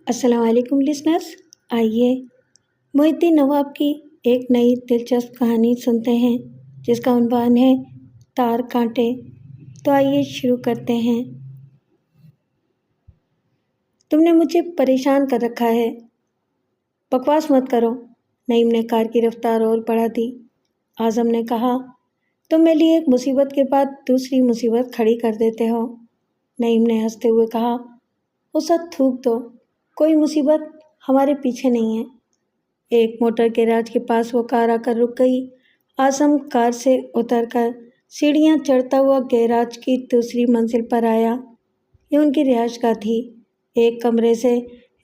السلام علیکم لسنرس، آئیے محی الدین نواب کی ایک نئی دلچسپ کہانی سنتے ہیں جس کا عنوان ہے تار کانٹے۔ تو آئیے شروع کرتے ہیں۔ تم نے مجھے پریشان کر رکھا ہے۔ بکواس مت کرو، نعیم نے کار کی رفتار اور بڑھا دی۔ اعظم نے کہا، تم میرے لیے ایک مصیبت کے بعد دوسری مصیبت کھڑی کر دیتے ہو۔ نعیم نے ہنستے ہوئے کہا، غصہ تھوک دو، کوئی مصیبت ہمارے پیچھے نہیں ہے۔ ایک موٹر گیراج کے پاس وہ کار آ کر رک گئی۔ اعظم کار سے اتر کر سیڑھیاں چڑھتا ہوا گیراج کی دوسری منزل پر آیا۔ یہ ان کی رہائش گاہ تھی۔ ایک کمرے سے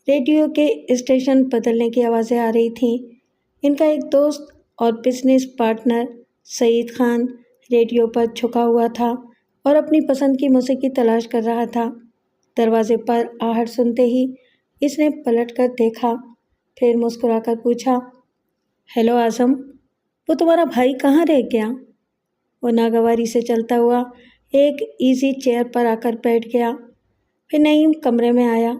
ریڈیو کے اسٹیشن بدلنے کی آوازیں آ رہی تھیں۔ ان کا ایک دوست اور بزنس پارٹنر سعید خان ریڈیو پر جھکا ہوا تھا اور اپنی پسند کی موسیقی تلاش کر رہا تھا۔ دروازے پر آہٹ سنتے ہی اس نے پلٹ کر دیکھا، پھر مسکرا کر پوچھا، ہیلو اعظم، وہ تمہارا بھائی کہاں رہ گیا؟ وہ ناگواری سے چلتا ہوا ایک ایزی چیئر پر آ کر بیٹھ گیا۔ پھر نعیم کمرے میں آیا۔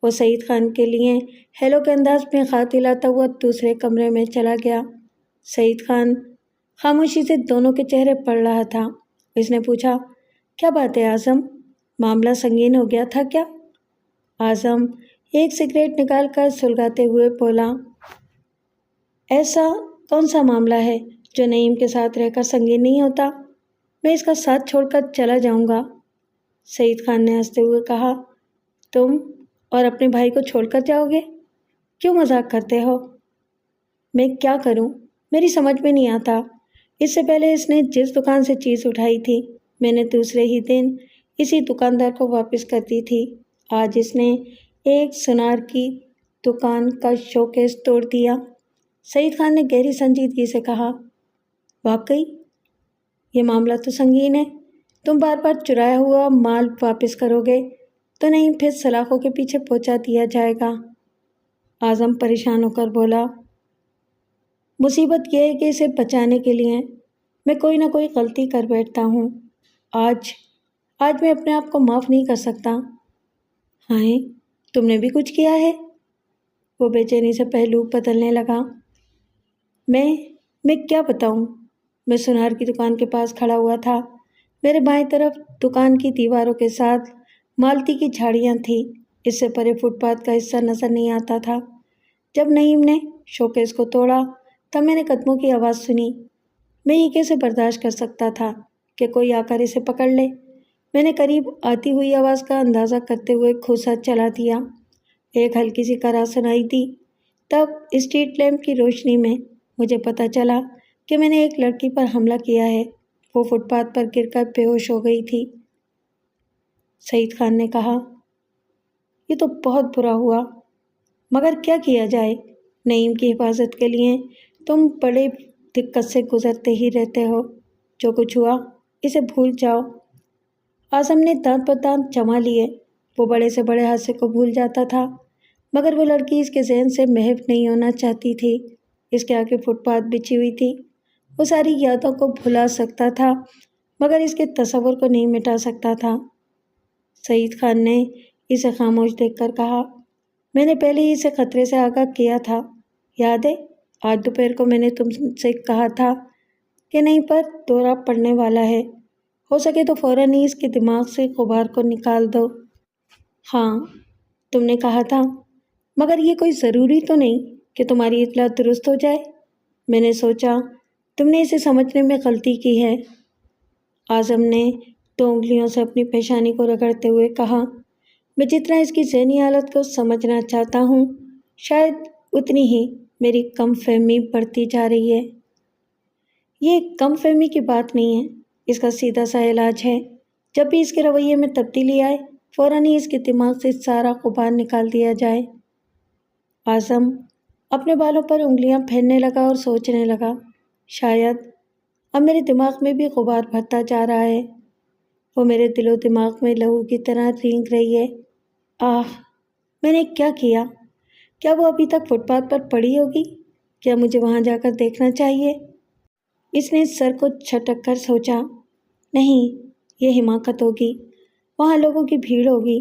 وہ سعید خان کے لیے ہیلو کے انداز میں ہاتھ ہلاتا ہوا دوسرے کمرے میں چلا گیا۔ سعید خان خاموشی سے دونوں کے چہرے پڑھ رہا تھا۔ اس نے پوچھا، کیا بات ہے اعظم، معاملہ سنگین ہو گیا تھا کیا؟ اعظم ایک سگریٹ نکال کر سلگاتے ہوئے بولا، ایسا کون سا معاملہ ہے جو نعیم کے ساتھ رہ کر سنگین نہیں ہوتا؟ میں اس کا ساتھ چھوڑ کر چلا جاؤں گا۔ سعید خان نے ہنستے ہوئے کہا، تم اور اپنے بھائی کو چھوڑ کر جاؤ گے؟ کیوں مذاق کرتے ہو؟ میں کیا کروں، میری سمجھ میں نہیں آتا۔ اس سے پہلے اس نے جس دکان سے چیز اٹھائی تھی میں نے دوسرے ہی دن اسی دکاندار کو واپس کر دی تھی۔ آج اس نے ایک سونار کی دکان کا شوکیس توڑ دیا۔ سعید خان نے گہری سنجیدگی سے کہا، واقعی یہ معاملہ تو سنگین ہے۔ تم بار بار چرایا ہوا مال واپس کرو گے تو نہیں پھر سلاخوں کے پیچھے پہنچا دیا جائے گا۔ اعظم پریشان ہو کر بولا، مصیبت یہ ہے کہ اسے بچانے کے لیے میں کوئی نہ کوئی غلطی کر بیٹھتا ہوں۔ آج میں اپنے آپ کو معاف نہیں کر سکتا۔ ہائے، تم نے بھی کچھ کیا ہے؟ وہ بے چینی سے پہلو بدلنے لگا۔ میں کیا بتاؤں؟ میں سونار کی دکان کے پاس کھڑا ہوا تھا۔ میرے بائیں طرف دکان کی دیواروں کے ساتھ مالتی کی جھاڑیاں تھیں۔ اس سے پرے فٹ پاتھ کا حصہ نظر نہیں آتا تھا۔ جب نعیم نے شوکیس کو توڑا تب میں نے قدموں کی آواز سنی۔ میں یہ کیسے برداشت کر سکتا تھا کہ کوئی آ کر اسے پکڑ لے؟ میں نے قریب آتی ہوئی آواز کا اندازہ کرتے ہوئے کھوسا چلا دیا۔ ایک ہلکی سی کراہٹ سنائی دی۔ تب اسٹریٹ لیمپ کی روشنی میں مجھے پتہ چلا کہ میں نے ایک لڑکی پر حملہ کیا ہے۔ وہ فٹ پاتھ پر گر کر بے ہوش ہو گئی تھی۔ سعید خان نے کہا، یہ تو بہت برا ہوا، مگر کیا کیا جائے؟ نعیم کی حفاظت کے لیے تم بڑے دقت سے گزرتے ہی رہتے ہو۔ جو کچھ ہوا اسے بھول جاؤ۔ اعظم نے دانت پر دانت جما لیے۔ وہ بڑے سے بڑے حادثے کو بھول جاتا تھا، مگر وہ لڑکی اس کے ذہن سے محو نہیں ہونا چاہتی تھی۔ اس کے آگے فٹ پاتھ بچھی ہوئی تھی۔ وہ ساری یادوں کو بھلا سکتا تھا مگر اس کے تصور کو نہیں مٹا سکتا تھا۔ سعید خان نے اسے خاموش دیکھ کر کہا، میں نے پہلے ہی اسے خطرے سے آگاہ کیا تھا، یاد ہے؟ آج دوپہر کو میں نے تم سے کہا تھا کہ نہیں پر دورہ پڑنے والا ہے، ہو سکے تو فوراً ہی اس کے دماغ سے غبار کو نکال دو۔ ہاں، تم نے کہا تھا، مگر یہ کوئی ضروری تو نہیں کہ تمہاری اطلاع درست ہو جائے۔ میں نے سوچا تم نے اسے سمجھنے میں غلطی کی ہے۔ اعظم نے 2 انگلیوں سے اپنی پیشانی کو رگڑتے ہوئے کہا، میں جتنا اس کی ذہنی حالت کو سمجھنا چاہتا ہوں شاید اتنی ہی میری کم فہمی بڑھتی جا رہی ہے۔ یہ کم فہمی کی بات نہیں ہے، اس کا سیدھا سا علاج ہے۔ جب بھی اس کے رویے میں تبدیلی آئے فوراً ہی اس کے دماغ سے سارا غبار نکال دیا جائے۔ اعظم اپنے بالوں پر انگلیاں پھیرنے لگا اور سوچنے لگا، شاید اب میرے دماغ میں بھی غبار بھرتا جا رہا ہے۔ وہ میرے دل و دماغ میں لہو کی طرح رینگ رہی ہے۔ آہ، میں نے کیا کیا؟ کیا وہ ابھی تک فٹ پاتھ پر پڑی ہوگی؟ کیا مجھے وہاں جا کر دیکھنا چاہیے؟ اس نے سر کو جھٹک کر سوچا، نہیں، یہ حماقت ہوگی، وہاں لوگوں کی بھیڑ ہوگی،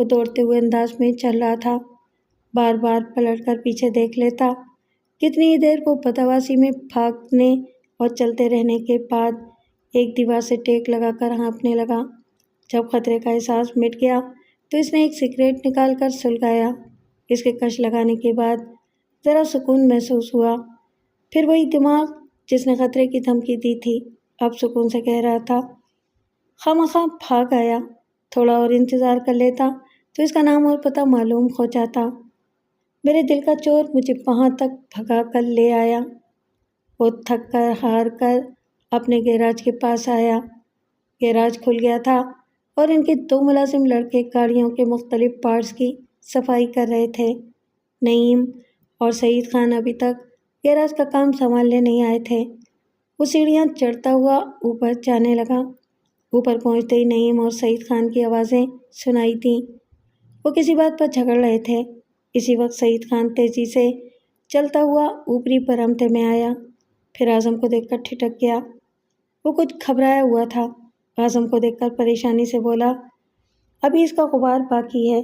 وہ دوڑتے ہوئے انداز میں چل رہا تھا، بار بار پلٹ کر پیچھے دیکھ لیتا۔ کتنی ہی دیر وہ بدحواسی میں بھاگنے اور چلتے رہنے کے بعد ایک دیوار سے ٹیک لگا کر ہانپنے لگا۔ جب خطرے کا احساس مٹ گیا تو اس نے ایک سگریٹ نکال کر سلگایا۔ اس کے کش لگانے کے بعد ذرا سکون محسوس ہوا۔ پھر وہی دماغ جس نے خطرے کی دھمکی دی تھی اب سکون سے کہہ رہا تھا، خواہ بھاگ آیا، تھوڑا اور انتظار کر لیتا تو اس کا نام اور پتہ معلوم ہو جاتا۔ میرے دل کا چور مجھے وہاں تک بھگا کر لے آیا۔ وہ تھک کر ہار کر اپنے گیراج کے پاس آیا۔ گیراج کھل گیا تھا اور ان کے دو ملازم لڑکے گاڑیوں کے مختلف پارٹس کی صفائی کر رہے تھے۔ نعیم اور سعید خان ابھی تک گیراج کا کام سنبھالنے نہیں آئے تھے۔ وہ سیڑھیاں چڑھتا ہوا اوپر جانے لگا۔ اوپر پہنچتے ہی نعیم اور سعید خان کی آوازیں سنائی دیں۔ وہ کسی بات پر جھگڑ رہے تھے۔ اسی وقت سعید خان تیزی سے چلتا ہوا اوپری برآمدے میں آیا، پھر اعظم کو دیکھ کر ٹھٹک گیا۔ وہ کچھ گھبرایا ہوا تھا۔ اعظم کو دیکھ کر پریشانی سے بولا، ابھی اس کا غبار باقی ہے۔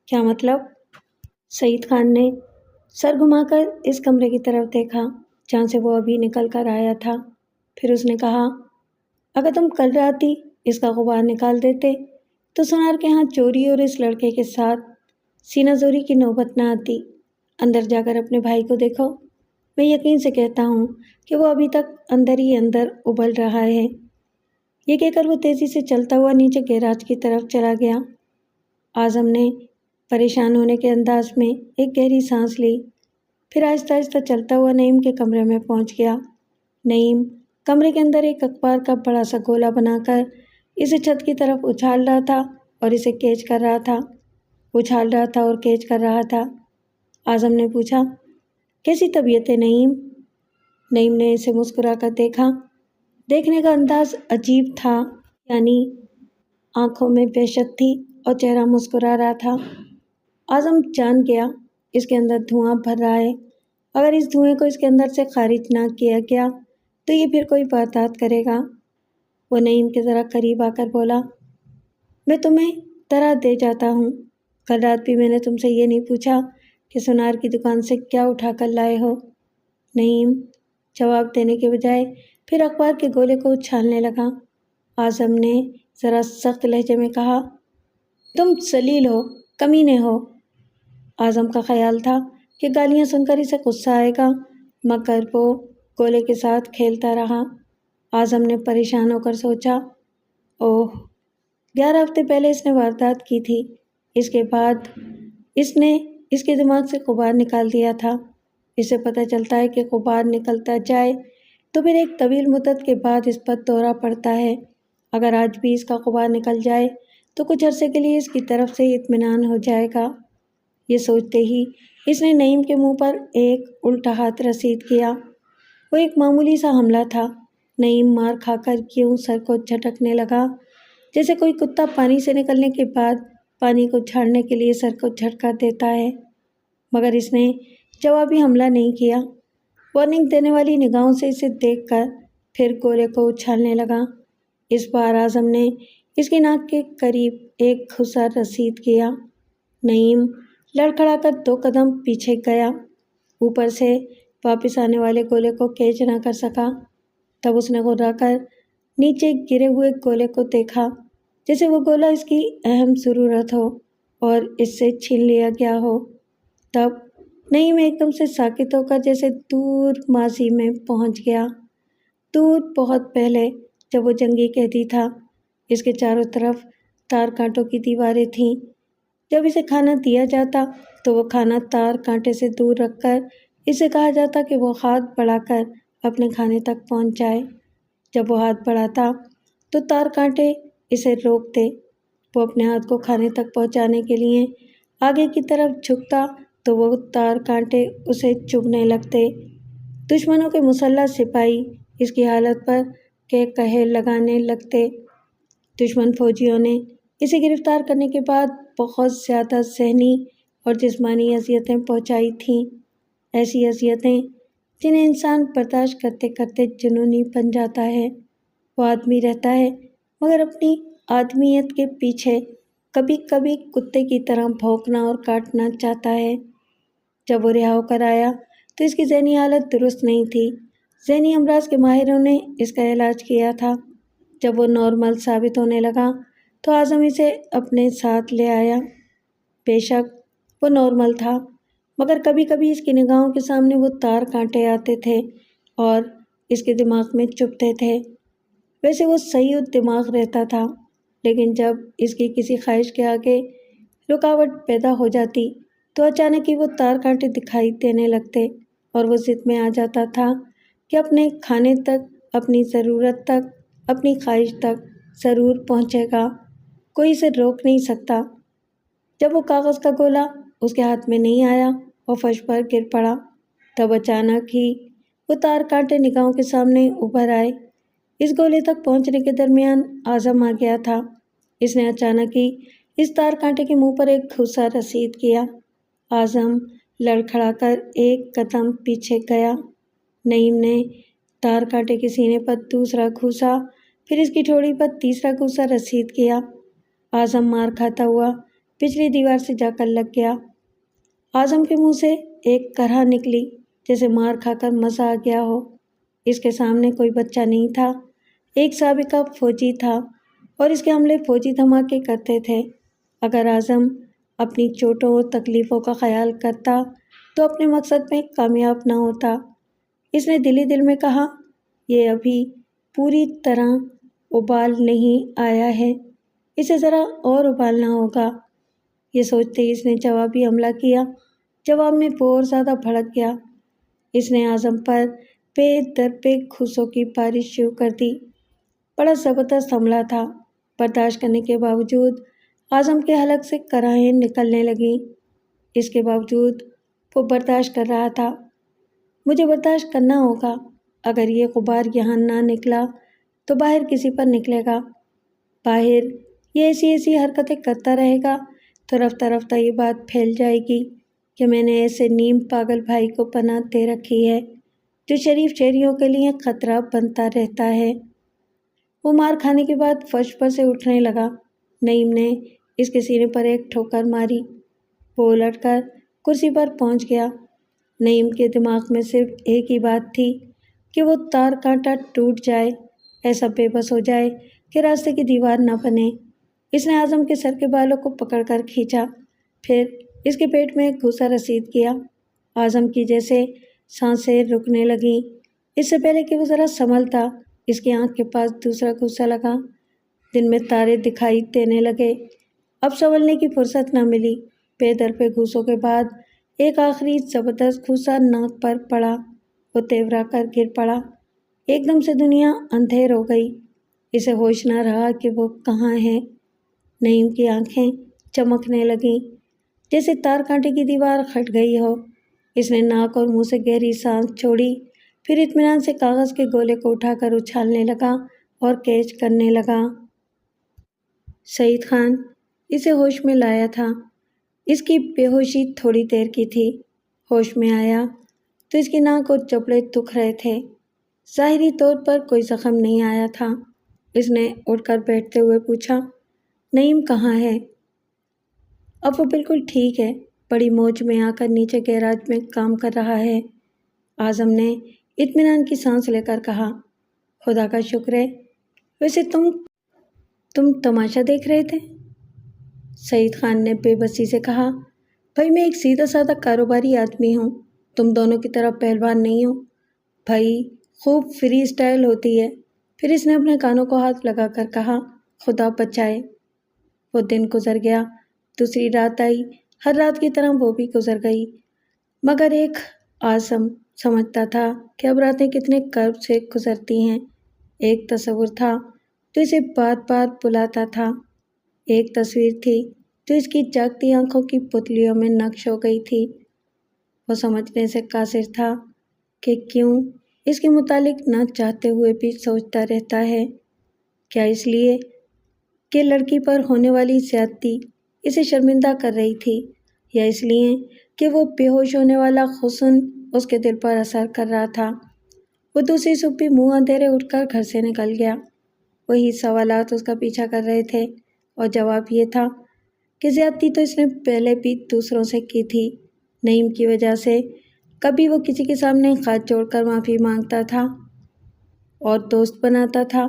کیا مطلب؟ سعید خان نے سر گھما کر اس کمرے کی طرف دیکھا جہاں سے وہ ابھی نکل کر آیا تھا۔ پھر اس نے کہا، اگر تم کل رات ہی اس کا غبار نکال دیتے تو سونار کے ہاں چوری اور اس لڑکے کے ساتھ سینہ زوری کی نوبت نہ آتی۔ اندر جا کر اپنے بھائی کو دیکھو، میں یقین سے کہتا ہوں کہ وہ ابھی تک اندر ہی اندر ابل رہا ہے۔ یہ کہہ کر وہ تیزی سے چلتا ہوا نیچے گیراج کی طرف چلا گیا۔ اعظم نے پریشان ہونے کے انداز میں ایک گہری سانس لی، پھر آہستہ آہستہ چلتا ہوا نعیم کے کمرے میں پہنچ گیا۔ نعیم کمرے کے اندر ایک اخبار کا بڑا سا گولا بنا کر اسے چھت کی طرف اچھال رہا تھا اور اسے کیچ کر رہا تھا۔ اچھال رہا تھا اور کیچ کر رہا تھا۔ اعظم نے پوچھا، کیسی طبیعت ہے نعیم؟ نعیم نے اسے مسکرا کر دیکھا۔ دیکھنے کا انداز عجیب تھا، یعنی آنکھوں میں وحشت تھی اور چہرہ مسکرا رہا تھا۔ اعظم جان گیا اس کے اندر دھواں بھر رہا ہے۔ اگر اس دھوئیں کو اس کے اندر سے خارج نہ کیا گیا تو یہ پھر کوئی واردات کرے گا۔ وہ نعیم کے ذرا قریب آ کر بولا، میں تمہیں طرح دے جاتا ہوں۔ کل رات بھی میں نے تم سے یہ نہیں پوچھا کہ سونار کی دکان سے کیا اٹھا کر لائے ہو۔ نعیم جواب دینے کے بجائے پھر اخبار کے گولے کو اچھالنے لگا۔ اعظم نے ذرا سخت لہجے میں کہا، تم ذلیل ہو، کمینے ہو۔ اعظم کا خیال تھا کہ گالیاں سن کر اسے غصہ آئے گا، مگر وہ گولے کے ساتھ کھیلتا رہا۔ اعظم نے پریشان ہو کر سوچا، اوہ، 11 ہفتے پہلے اس نے واردات کی تھی۔ اس کے بعد اس نے اس کے دماغ سے غبار نکال دیا تھا۔ اسے پتہ چلتا ہے کہ غبار نکلتا جائے تو پھر ایک طویل مدت کے بعد اس پر دورہ پڑتا ہے۔ اگر آج بھی اس کا غبار نکل جائے تو کچھ عرصے کے لیے اس کی طرف سے اطمینان ہو جائے گا۔ یہ سوچتے ہی اس نے نعیم کے منہ پر ایک الٹا ہاتھ رسید کیا۔ وہ ایک معمولی سا حملہ تھا۔ نعیم مار کھا کر یوں سر کو جھٹکنے لگا جیسے کوئی کتا پانی سے نکلنے کے بعد پانی کو جھاڑنے کے لیے سر کو جھٹکا دیتا ہے، مگر اس نے جوابی حملہ نہیں کیا۔ وارننگ دینے والی نگاہوں سے اسے دیکھ کر پھر گولے کو اچھالنے لگا۔ اس بار اعظم نے اس کی ناک کے قریب ایک گھسا رسید کیا۔ نعیم لڑکھڑا کر 2 قدم پیچھے گیا۔ اوپر سے واپس آنے والے گولے کو کیچ نہ کر سکا۔ تب اس نے گھبرا کر نیچے گرے ہوئے گولے کو دیکھا، جیسے وہ گولا اس کی اہم ضرورت ہو اور اس سے چھین لیا گیا ہو۔ تب نعیم ایک دم سے ساکت ہو کر جیسے دور ماضی میں پہنچ گیا، دور بہت پہلے جب وہ جنگی قیدی تھا۔ اس کے چاروں طرف تار کانٹوں کی دیواریں تھیں۔ جب اسے کھانا دیا جاتا تو وہ کھانا تار کانٹے سے دور رکھ کر اسے کہا جاتا کہ وہ ہاتھ بڑھا کر اپنے کھانے تک پہنچ جائے۔ جب وہ ہاتھ بڑھاتا تو تار کانٹے اسے روکتے۔ وہ اپنے ہاتھ کو کھانے تک پہنچانے کے لیے آگے کی طرف جھکتا تو وہ تار کانٹے اسے چبھنے لگتے۔ دشمنوں کے مسلح سپاہی اس کی حالت پر قہقہے لگانے لگتے۔ دشمن فوجیوں نے اسے گرفتار کرنے کے بعد بہت زیادہ ذہنی اور جسمانی اذیتیں پہنچائی تھیں، ایسی اذیتیں جنہیں انسان برداشت کرتے کرتے جنونی بن جاتا ہے۔ وہ آدمی رہتا ہے مگر اپنی آدمیت کے پیچھے کبھی کبھی کتے کی طرح بھونکنا اور کاٹنا چاہتا ہے۔ جب وہ رہا ہو کر آیا تو اس کی ذہنی حالت درست نہیں تھی۔ ذہنی امراض کے ماہروں نے اس کا علاج کیا تھا۔ جب وہ نارمل ثابت ہونے لگا تو اعظم اسے اپنے ساتھ لے آیا۔ بے شک وہ نارمل تھا، مگر کبھی کبھی اس کی نگاہوں کے سامنے وہ تار کانٹے آتے تھے اور اس کے دماغ میں چبھتے تھے۔ ویسے وہ صحیح دماغ رہتا تھا، لیکن جب اس کی کسی خواہش کے آگے رکاوٹ پیدا ہو جاتی تو اچانک ہی وہ تار کانٹے دکھائی دینے لگتے اور وہ ضد میں آ جاتا تھا کہ اپنے کھانے تک، اپنی ضرورت تک، اپنی خواہش تک ضرور پہنچے گا، کوئی اسے روک نہیں سکتا۔ جب وہ کاغذ کا گولا اس کے ہاتھ میں نہیں آیا اور فرش پر گر پڑا، تب اچانک ہی وہ تار کانٹے نگاہوں کے سامنے ابھر آئے۔ اس گولے تک پہنچنے کے درمیان اعظم آ گیا تھا۔ اس نے اچانک ہی اس تار کانٹے کے منہ پر ایک گھوسا رسید کیا۔ اعظم لڑکھڑا کر ایک قدم پیچھے گیا۔ نعیم نے تار کانٹے کے سینے پر دوسرا گھوسا، پھر اس کی ٹھوڑی پر تیسرا گھوسا رسید کیا۔ اعظم مار کھاتا ہوا پچھلی دیوار سے جا کر لگ گیا۔ اعظم کے منہ سے ایک کرہا نکلی جیسے مار کھا کر مزہ آ گیا ہو۔ اس کے سامنے کوئی بچہ نہیں تھا، ایک سابقہ فوجی تھا اور اس کے حملے فوجی دھماکے کرتے تھے۔ اگر اعظم اپنی چوٹوں اور تکلیفوں کا خیال کرتا تو اپنے مقصد میں کامیاب نہ ہوتا۔ اس نے دل ہی دل میں کہا، یہ ابھی پوری طرح ابال نہیں آیا ہے، اسے ذرا اور ابالنا ہوگا۔ یہ سوچتے ہی اس نے جوابی حملہ کیا۔ جواب میں وہ اور زیادہ بھڑک گیا۔ اس نے اعظم پر پے در پے گھوسوں کی بارش شروع کر دی۔ بڑا زبردست حملہ تھا۔ برداشت کرنے کے باوجود اعظم کے حلق سے کرہیں نکلنے لگیں۔ اس کے باوجود وہ برداشت کر رہا تھا۔ مجھے برداشت کرنا ہوگا۔ اگر یہ غبار یہاں نہ نکلا تو باہر کسی پر نکلے گا۔ باہر یہ ایسی حرکتیں کرتا رہے گا تو رفتہ رفتہ یہ بات پھیل جائے گی کہ میں نے ایسے نیم پاگل بھائی کو پناہ دے رکھی ہے جو شریف شہریوں کے لیے خطرہ بنتا رہتا ہے۔ وہ مار کھانے کے بعد فرش پر سے اٹھنے لگا۔ نعیم نے اس کے سینے پر ایک ٹھوکر ماری۔ وہ الٹ کر کرسی پر پہنچ گیا۔ نعیم کے دماغ میں صرف ایک ہی بات تھی کہ وہ تار کانٹا ٹوٹ جائے، ایسا بے بس ہو جائے کہ راستے کی دیوار نہ بنے۔ اس نے اعظم کے سر کے بالوں کو پکڑ کر کھینچا، پھر اس کے پیٹ میں ایک گھوسا رسید کیا۔ اعظم کی جیسے سانسیں رکنے لگیں۔ اس سے پہلے کہ وہ ذرا سنبھلتا، اس کی آنکھ کے پاس دوسرا گھوسا لگا۔ دن میں تارے دکھائی دینے لگے۔ اب سنبھلنے کی فرصت نہ ملی۔ پے در پے گھوسوں کے بعد ایک آخری زبردست گھوسا ناک پر پڑا۔ وہ تیورا کر گر پڑا۔ ایک دم سے دنیا اندھیر ہو گئی۔ اسے ہوش نہ رہا کہ وہ کہاں ہے۔ نعیم کی آنکھیں چمکنے لگیں جیسے تار کانٹے کی دیوار ہٹ گئی ہو۔ اس نے ناک اور منہ سے گہری سانس چھوڑی، پھر اطمینان سے کاغذ کے گولے کو اٹھا کر اچھالنے لگا اور کیچ کرنے لگا۔ سعید خان اسے ہوش میں لایا تھا۔ اس کی بے ہوشی تھوڑی دیر کی تھی۔ ہوش میں آیا تو اس کی ناک اور جبڑے دکھ رہے تھے۔ ظاہری طور پر کوئی زخم نہیں آیا تھا۔ اس نے اٹھ کر بیٹھتے ہوئے پوچھا، نعیم کہاں ہے؟ اب وہ بالکل ٹھیک ہے، بڑی موج میں آ کر نیچے گیراج میں کام کر رہا ہے۔ اعظم نے اطمینان کی سانس لے کر کہا، خدا کا شکر ہے۔ ویسے تم تماشا دیکھ رہے تھے؟ سعید خان نے بے بسی سے کہا، بھائی میں ایک سیدھا سادہ کاروباری آدمی ہوں، تم دونوں کی طرح پہلوان نہیں ہوں۔ بھائی خوب فری اسٹائل ہوتی ہے۔ پھر اس نے اپنے کانوں کو ہاتھ لگا کر کہا، خدا بچائے۔ وہ دن گزر گیا، دوسری رات آئی، ہر رات کی طرح وہ بھی گزر گئی، مگر ایک اعظم سمجھتا تھا کہ اب راتیں کتنے کرب سے گزرتی ہیں۔ ایک تصور تھا جو اسے بار بار بلاتا تھا، ایک تصویر تھی جو اس کی جاگتی آنکھوں کی پتلیوں میں نقش ہو گئی تھی۔ وہ سمجھنے سے قاصر تھا کہ کیوں اس کے متعلق نہ چاہتے ہوئے بھی سوچتا رہتا ہے۔ کیا اس لیے کہ لڑکی پر ہونے والی زیادتی اسے شرمندہ کر رہی تھی، یا اس لیے کہ وہ بے ہوش ہونے والا حسن اس کے دل پر اثر کر رہا تھا؟ وہ دوسری صبح بھی منہ اندھیرے اٹھ کر گھر سے نکل گیا۔ وہی سوالات اس کا پیچھا کر رہے تھے اور جواب یہ تھا کہ زیادتی تو اس نے پہلے بھی دوسروں سے کی تھی۔ نعیم کی وجہ سے کبھی وہ کسی کے سامنے ہاتھ جوڑ کر معافی مانگتا تھا اور دوست بناتا تھا۔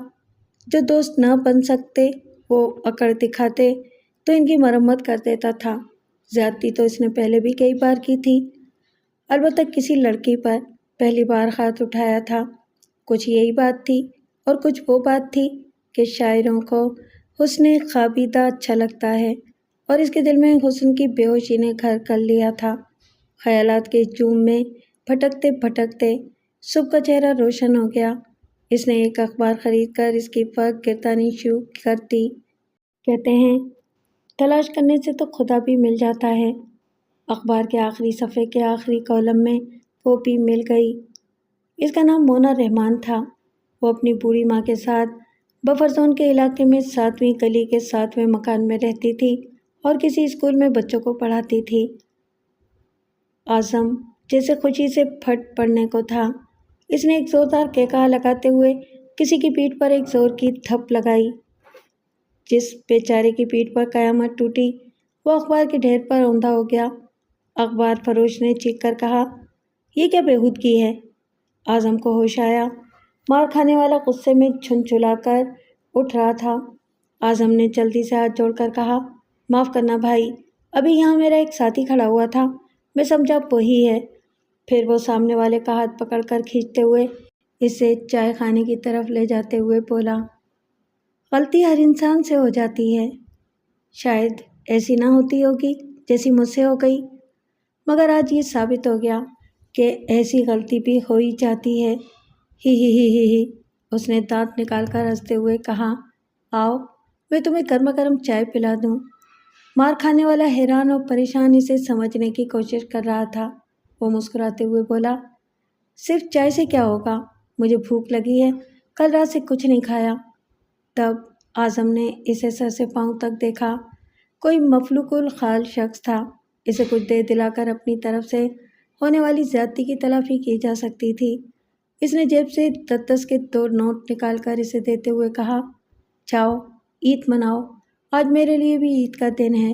جو دوست نہ بن سکتے وہ اکڑ دکھاتے تو ان کی مرمت کر دیتا تھا۔ زیادتی تو اس نے پہلے بھی کئی بار کی تھی، البتہ کسی لڑکی پر پہلی بار ہاتھ اٹھایا تھا۔ کچھ یہی بات تھی اور کچھ وہ بات تھی کہ شاعروں کو حسن خوابیدہ اچھا لگتا ہے اور اس کے دل میں حسن کی بے ہوشی نے گھر کر لیا تھا۔ خیالات کے ہجوم میں بھٹکتے بھٹکتے صبح کا چہرہ روشن ہو گیا۔ اس نے ایک اخبار خرید کر اس کی پگ گردانی شروع کر دی۔ کہتے ہیں تلاش کرنے سے تو خدا بھی مل جاتا ہے۔ اخبار کے آخری صفحے کے آخری کالم میں وہ بھی مل گئی۔ اس کا نام مونا رحمان تھا۔ وہ اپنی بوڑھی ماں کے ساتھ بفر زون کے علاقے میں 7ویں گلی کے 7ویں مکان میں رہتی تھی اور کسی اسکول میں بچوں کو پڑھاتی تھی۔ اعظم جیسے خوشی سے پھٹ پڑنے کو تھا۔ اس نے ایک زوردار کہکہا لگاتے ہوئے کسی کی پیٹھ پر ایک زور کی تھپ لگائی۔ جس بیچارے کی پیٹھ پر قیامت ٹوٹی وہ اخبار کے ڈھیر پر اوندا ہو گیا۔ اخبار فروش نے چیخ کر کہا، یہ کیا بےہودگی ہے؟ اعظم کو ہوش آیا۔ مار کھانے والا غصے میں چھنچھلا کر اٹھ رہا تھا۔ اعظم نے جلدی سے ہاتھ جوڑ کر کہا، معاف کرنا بھائی، ابھی یہاں میرا ایک ساتھی کھڑا ہوا تھا، میں سمجھا وہی ہے۔ پھر وہ سامنے والے کا ہاتھ پکڑ کر کھینچتے ہوئے اسے چائے خانے کی طرف لے جاتے ہوئے بولا، غلطی ہر انسان سے ہو جاتی ہے، شاید ایسی نہ ہوتی ہوگی جیسی مجھ سے ہو گئی، مگر آج یہ ثابت ہو گیا کہ ایسی غلطی بھی ہو ہی جاتی ہے۔ ہی اس نے دانت نکال کر ہنستے ہوئے کہا، آؤ میں تمہیں گرما گرم چائے پلا دوں۔ مار کھانے والا حیران اور پریشان اسے سمجھنے کی کوشش کر رہا تھا۔ وہ مسکراتے ہوئے بولا، صرف چائے سے کیا ہوگا، مجھے بھوک لگی ہے، کل رات سے کچھ نہیں کھایا۔ تب اعظم نے اسے سر سے پاؤں تک دیکھا۔ کوئی مفلوق الخال شخص تھا۔ اسے کچھ دے دلا کر اپنی طرف سے ہونے والی زیادتی کی تلافی کی جا سکتی تھی۔ اس نے جیب سے 10 کے 2 نوٹ نکال کر اسے دیتے ہوئے کہا، جاؤ عید مناؤ، آج میرے لیے بھی عید کا دن ہے۔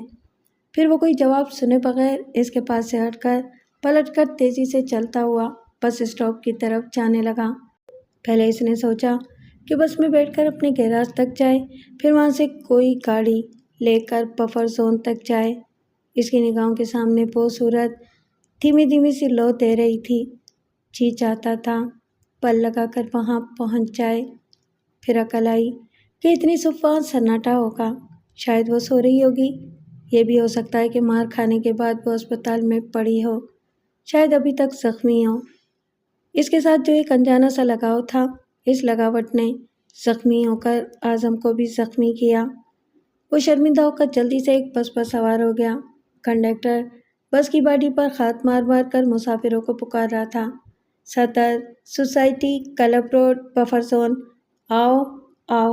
پھر وہ کوئی جواب سنے بغیر اس کے پاس سے ہٹ کر پلٹ کر تیزی سے چلتا ہوا بس اسٹاپ کی طرف جانے لگا۔ پہلے اس نے سوچا کہ بس میں بیٹھ کر اپنے گیراج تک جائے، پھر وہاں سے کوئی گاڑی لے کر بفر زون تک جائے۔ اس کی نگاہوں کے سامنے وہ صورت دھیمی دھیمی سی لو دے رہی تھی۔ جی چاہتا تھا پل لگا کر وہاں پہنچ جائے۔ پھر عقل آئی کہ اتنی صبح وہاں سناٹا ہوگا، شاید وہ سو رہی ہوگی۔ یہ بھی ہو سکتا ہے کہ مار کھانے کے بعد وہ اسپتال میں پڑی ہو، شاید ابھی تک زخمی ہو۔ اس کے ساتھ جو ایک انجانا سا لگاؤ تھا، اس لگاوٹ نے زخمی ہو کر اعظم کو بھی زخمی کیا۔ وہ شرمندہ ہو کر جلدی سے ایک بس پر سوار ہو گیا۔ کنڈکٹر بس کی باڈی پر ہاتھ مار مار کر مسافروں کو پکار رہا تھا، صدر society club road buffer zone, آؤ آؤ۔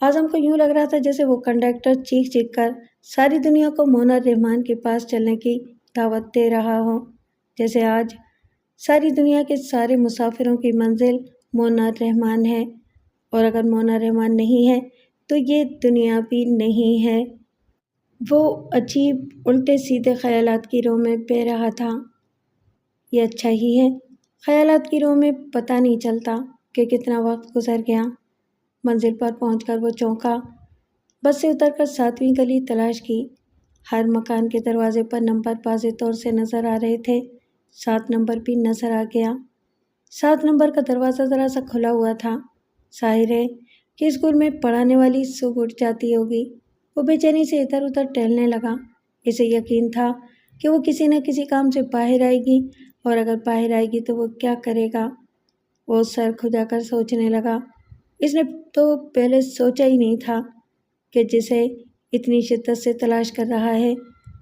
اعظم کو یوں لگ رہا تھا جیسے وہ کنڈکٹر چیخ چیخ کر ساری دنیا کو مونا رحمان کے پاس چلنے کی دعوت دے رہا ہو، جیسے آج ساری دنیا کے سارے مسافروں کی منزل مونا رحمان ہے، اور اگر مونا رحمان نہیں ہے تو یہ دنیا بھی نہیں ہے۔ وہ عجیب الٹے سیدھے خیالات کی رو میں بہہ رہا تھا۔ یہ اچھا ہی ہے، خیالات کی رو میں پتہ نہیں چلتا کہ کتنا وقت گزر گیا۔ منزل پر پہنچ کر وہ چونکا، بس سے اتر کر 7ویں گلی تلاش کی۔ ہر مکان کے دروازے پر نمبر واضح طور سے نظر آ رہے تھے۔ 7 نمبر بھی نظر آ گیا۔ 7 نمبر کا دروازہ ذرا سا کھلا ہوا تھا۔ ظاہر ہے کہ اسکول میں پڑھانے والی صبح اٹھ جاتی ہوگی۔ وہ بے چینی سے ادھر ادھر ٹہلنے لگا۔ اسے یقین تھا کہ وہ کسی نہ کسی کام سے باہر آئے گی، اور اگر باہر آئے گی تو وہ کیا کرے گا۔ وہ سر کھجا کر سوچنے لگا۔ اس نے تو پہلے سوچا ہی نہیں تھا کہ جسے اتنی شدت سے تلاش کر رہا ہے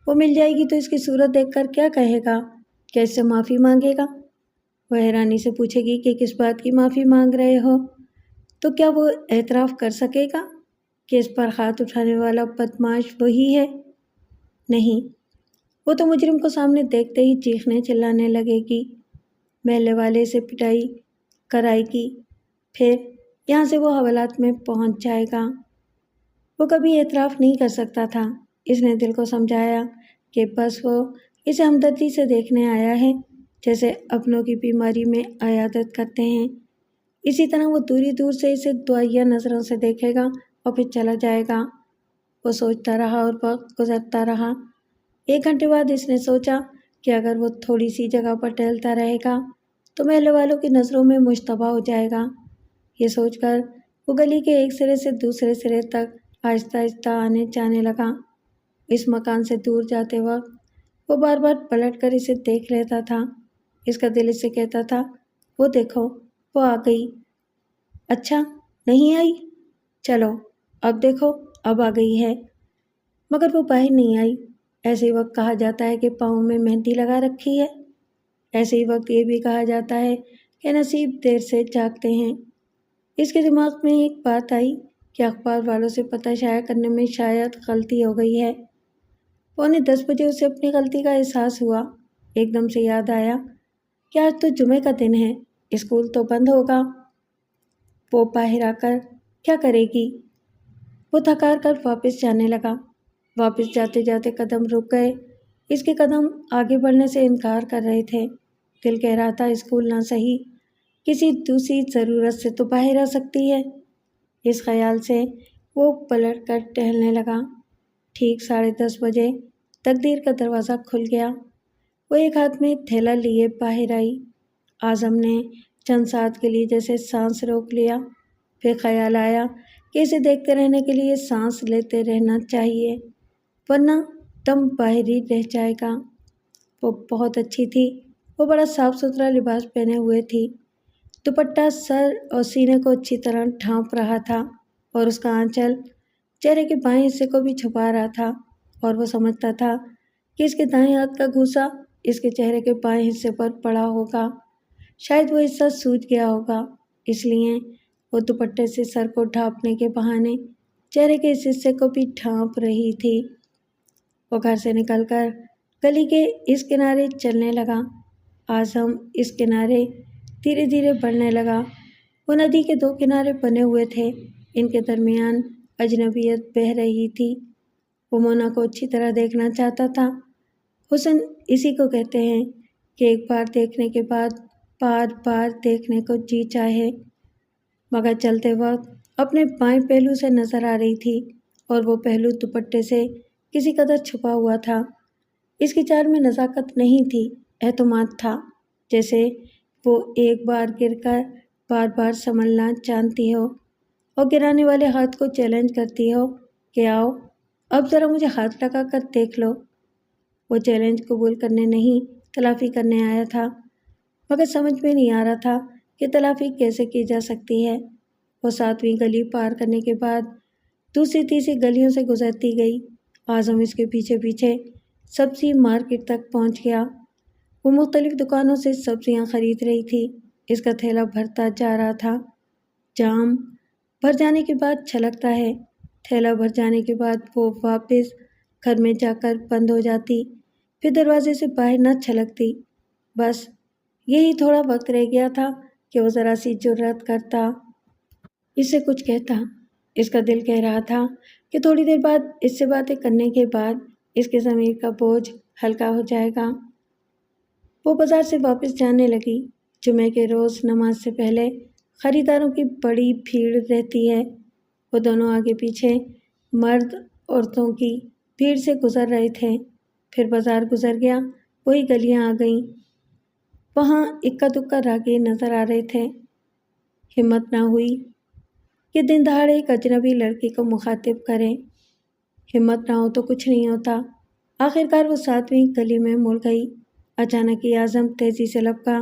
وہ مل جائے گی تو اس کی صورت دیکھ کر کیا کہے گا، کیا اس سے معافی مانگے گا؟ وہ حیرانی سے پوچھے گی کہ کس بات کی معافی مانگ رہے ہو؟ تو کیا وہ اعتراف کر سکے گا کہ اس پر ہاتھ اٹھانے والا بدمعاش وہی ہے؟ نہیں، وہ تو مجرم کو سامنے دیکھتے ہی چیخنے چلانے لگے گی، محلے والے سے پٹائی کرائے گی، پھر یہاں سے وہ حوالات میں پہنچ جائے گا۔ وہ کبھی اعتراف نہیں کر سکتا تھا، اس نے دل کو سمجھایا کہ بس وہ اسے ہمدردی سے دیکھنے آیا ہے، جیسے اپنوں کی بیماری میں عیادت کرتے ہیں۔ اسی طرح وہ دوری دور سے اسے دعائیہ نظروں سے دیکھے گا اور پھر چلا جائے گا۔ وہ سوچتا رہا اور وقت گزرتا رہا۔ 1 گھنٹے بعد اس نے سوچا کہ اگر وہ تھوڑی سی جگہ پر ٹہلتا رہے گا تو محلے والوں کی نظروں میں مشتبہ ہو جائے گا۔ یہ سوچ کر وہ گلی کے ایک سرے سے دوسرے سرے تک آہستہ آہستہ آنے جانے لگا۔ اس مکان سے دور جاتے وقت وہ بار بار پلٹ کر اسے دیکھ لیتا تھا۔ اس کا دل اس سے کہتا تھا، وہ دیکھو، وہ آ گئی۔ اچھا، نہیں آئی؟ چلو، اب دیکھو، اب آ گئی ہے۔ مگر وہ باہر نہیں آئی۔ ایسے ہی وقت کہا جاتا ہے کہ پاؤں میں مہندی لگا رکھی ہے۔ ایسے ہی وقت یہ بھی کہا جاتا ہے کہ نصیب دیر سے جاگتے ہیں۔ اس کے دماغ میں ایک بات آئی کہ اخبار والوں سے پتہ شائع کرنے میں شاید غلطی ہو گئی ہے۔ 9:45 بجے اسے اپنی غلطی کا احساس ہوا۔ ایک دم سے یاد آیا کہ آج تو جمعے کا دن ہے، اسکول تو بند ہوگا۔ وہ باہر آ کر کیا کرے گی؟ وہ تھکار کر واپس جانے لگا۔ واپس جاتے جاتے قدم رک گئے۔ اس کے قدم آگے بڑھنے سے انکار کر رہے تھے۔ دل کہہ رہا تھا اسکول نہ صحیح، کسی دوسری ضرورت سے تو باہر آ سکتی ہے۔ اس خیال سے وہ پلٹ کر ٹہلنے لگا۔ ٹھیک 10:30 بجے تقدیر کا دروازہ کھل گیا۔ وہ ایک ہاتھ میں تھیلا لیے باہر آئی۔ اعظم نے چند ساتھ کے لیے جیسے سانس روک لیا، پھر خیال آیا کہ اسے دیکھتے رہنے کے لیے سانس لیتے رہنا چاہیے، ورنہ دم باہر ہی رہ جائے گا۔ وہ بہت اچھی تھی۔ وہ بڑا صاف ستھرا لباس پہنے ہوئے تھی۔ دوپٹہ سر اور سینے کو اچھی طرح ڈھانپ رہا تھا اور اس کا آنچل چہرے کے بائیں حصے کو بھی چھپا رہا تھا، اور وہ سمجھتا تھا کہ اس کے دائیں ہاتھ کا گھوسا اس کے چہرے کے بائیں حصے پر پڑا ہوگا۔ شاید وہ حصہ سوج گیا ہوگا، اس لیے وہ دوپٹے سے سر کو ڈھانپنے کے بہانے چہرے کے اس حصے کو بھی ڈھانپ رہی تھی۔ وہ گھر سے نکل کر گلی کے اس کنارے چلنے لگا۔ اعظم اس کنارے دھیرے دھیرے بڑھنے لگا۔ وہ ندی کے 2 کنارے بنے ہوئے تھے، ان کے درمیان اجنبیت بہہ رہی تھی۔ وہ مونا کو اچھی طرح دیکھنا چاہتا تھا۔ حسن اسی کو کہتے ہیں کہ ایک بار دیکھنے کے بعد بار بار دیکھنے کو جی چاہے۔ مگر چلتے وقت اپنے بائیں پہلو سے نظر آ رہی تھی، اور وہ پہلو دوپٹے سے کسی قدر چھپا ہوا تھا۔ اس کی چال میں نزاکت نہیں تھی، اعتماد تھا، جیسے وہ ایک بار گر کر بار بار سنبھلنا جانتی ہو اور گرانے والے ہاتھ کو چیلنج کرتی ہو کہ آؤ، اب ذرا مجھے ہاتھ لگا کر دیکھ لو۔ وہ چیلنج قبول کرنے نہیں، تلافی کرنے آیا تھا، مگر سمجھ میں نہیں آ رہا تھا کہ تلافی کیسے کی جا سکتی ہے۔ وہ 7ویں گلی پار کرنے کے بعد دوسری تیسری گلیوں سے گزرتی گئی۔ اعظم اس کے پیچھے پیچھے سبزی مارکیٹ تک پہنچ گیا۔ وہ مختلف دکانوں سے سبزیاں خرید رہی تھی۔ اس کا تھیلا بھرتا جا رہا تھا۔ جام بھر جانے کے بعد چھلکتا ہے۔ تھیلا بھر جانے کے بعد وہ واپس گھر میں جا کر بند ہو جاتی، پھر دروازے سے باہر نہ چھلکتی۔ بس یہی تھوڑا وقت رہ گیا تھا کہ وہ ذرا سی جرأت کرتا، اس سے کچھ کہتا۔ اس کا دل کہہ رہا تھا کہ تھوڑی دیر بعد اس سے باتیں کرنے کے بعد اس کے ضمیر کا بوجھ ہلکا ہو جائے گا۔ وہ بازار سے واپس جانے لگی۔ جمعے کے روز نماز سے پہلے خریداروں کی بڑی بھیڑ رہتی ہے۔ وہ دونوں آگے پیچھے مرد عورتوں کی بھیڑ سے گزر رہے تھے۔ پھر بازار گزر گیا، وہی گلیاں آ گئیں۔ وہاں اکا دکا راہگیر نظر آ رہے تھے۔ ہمت نہ ہوئی کہ دن دہاڑے ایک اجنبی لڑکی کو مخاطب کریں۔ ہمت نہ ہو تو کچھ نہیں ہوتا۔ آخرکار وہ 7ویں گلی میں مڑ گئی۔ اچانک ہی اعظم تیزی سے لپکا،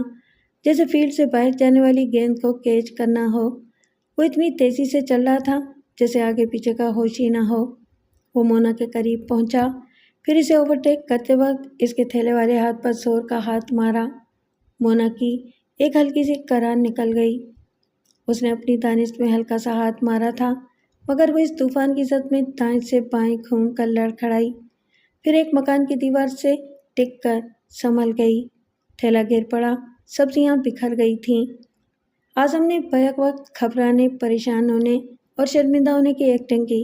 جیسے فیلڈ سے باہر جانے والی گیند کو کیچ کرنا ہو۔ وہ اتنی تیزی سے چل رہا تھا جیسے آگے پیچھے کا ہوش ہی نہ ہو۔ وہ مونا کے قریب پہنچا، پھر اسے اوورٹیک کرتے وقت اس کے تھیلے والے ہاتھ پر زور کا ہاتھ مارا۔ مونا کی ایک ہلکی سی کران نکل گئی۔ اس نے اپنی دانش میں ہلکا سا ہاتھ مارا تھا، مگر وہ اس طوفان کی زد میں دائیں سے بائیں گھوم کر لڑکھڑائی، پھر ایک مکان کی دیوار سے ٹک کر سنبھل گئی۔ تھیلا گر پڑا، سبزیاں بکھر گئی تھیں۔ اعظم نے بیک وقت گھبرانے، پریشان ہونے اور شرمندہ ہونے کی ایکٹنگ کی۔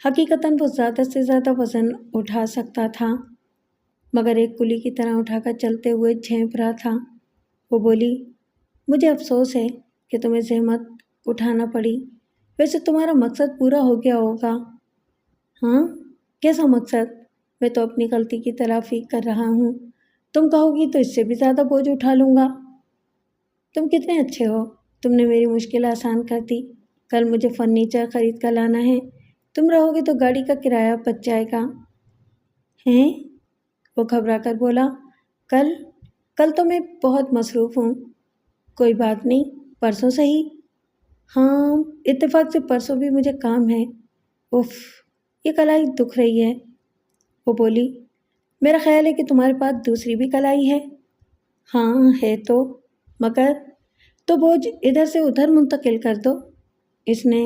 حقیقتاً وہ زیادہ سے زیادہ وزن اٹھا سکتا تھا، مگر ایک کلی کی طرح اٹھا کر چلتے ہوئے جھینپ رہا تھا۔ وہ بولی، مجھے افسوس ہے کہ تمہیں زحمت اٹھانا پڑی، ویسے تمہارا مقصد پورا ہو گیا ہوگا۔ ہاں، کیسا مقصد؟ میں تو اپنی غلطی کی تلافی کر رہا ہوں، تم کہو گی تو اس سے بھی زیادہ بوجھ اٹھا لوں گا۔ تم کتنے اچھے ہو، تم نے میری مشکل آسان کر دی۔ کل مجھے فرنیچر خرید کر لانا ہے، تم رہو گے تو گاڑی کا کرایہ بچ جائے گا۔ ہیں؟ وہ گھبرا کر بولا، کل تو میں بہت مصروف ہوں۔ کوئی بات نہیں، پرسوں صحیح۔ ہاں، اتفاق سے پرسوں بھی مجھے کام ہے۔ اف، یہ کلائی دکھ رہی ہے۔ وہ بولی، میرا خیال ہے کہ تمہارے پاس دوسری بھی کلائی ہے۔ ہاں ہے تو، مگر تو بوجھ ادھر سے ادھر منتقل کر دو۔ اس نے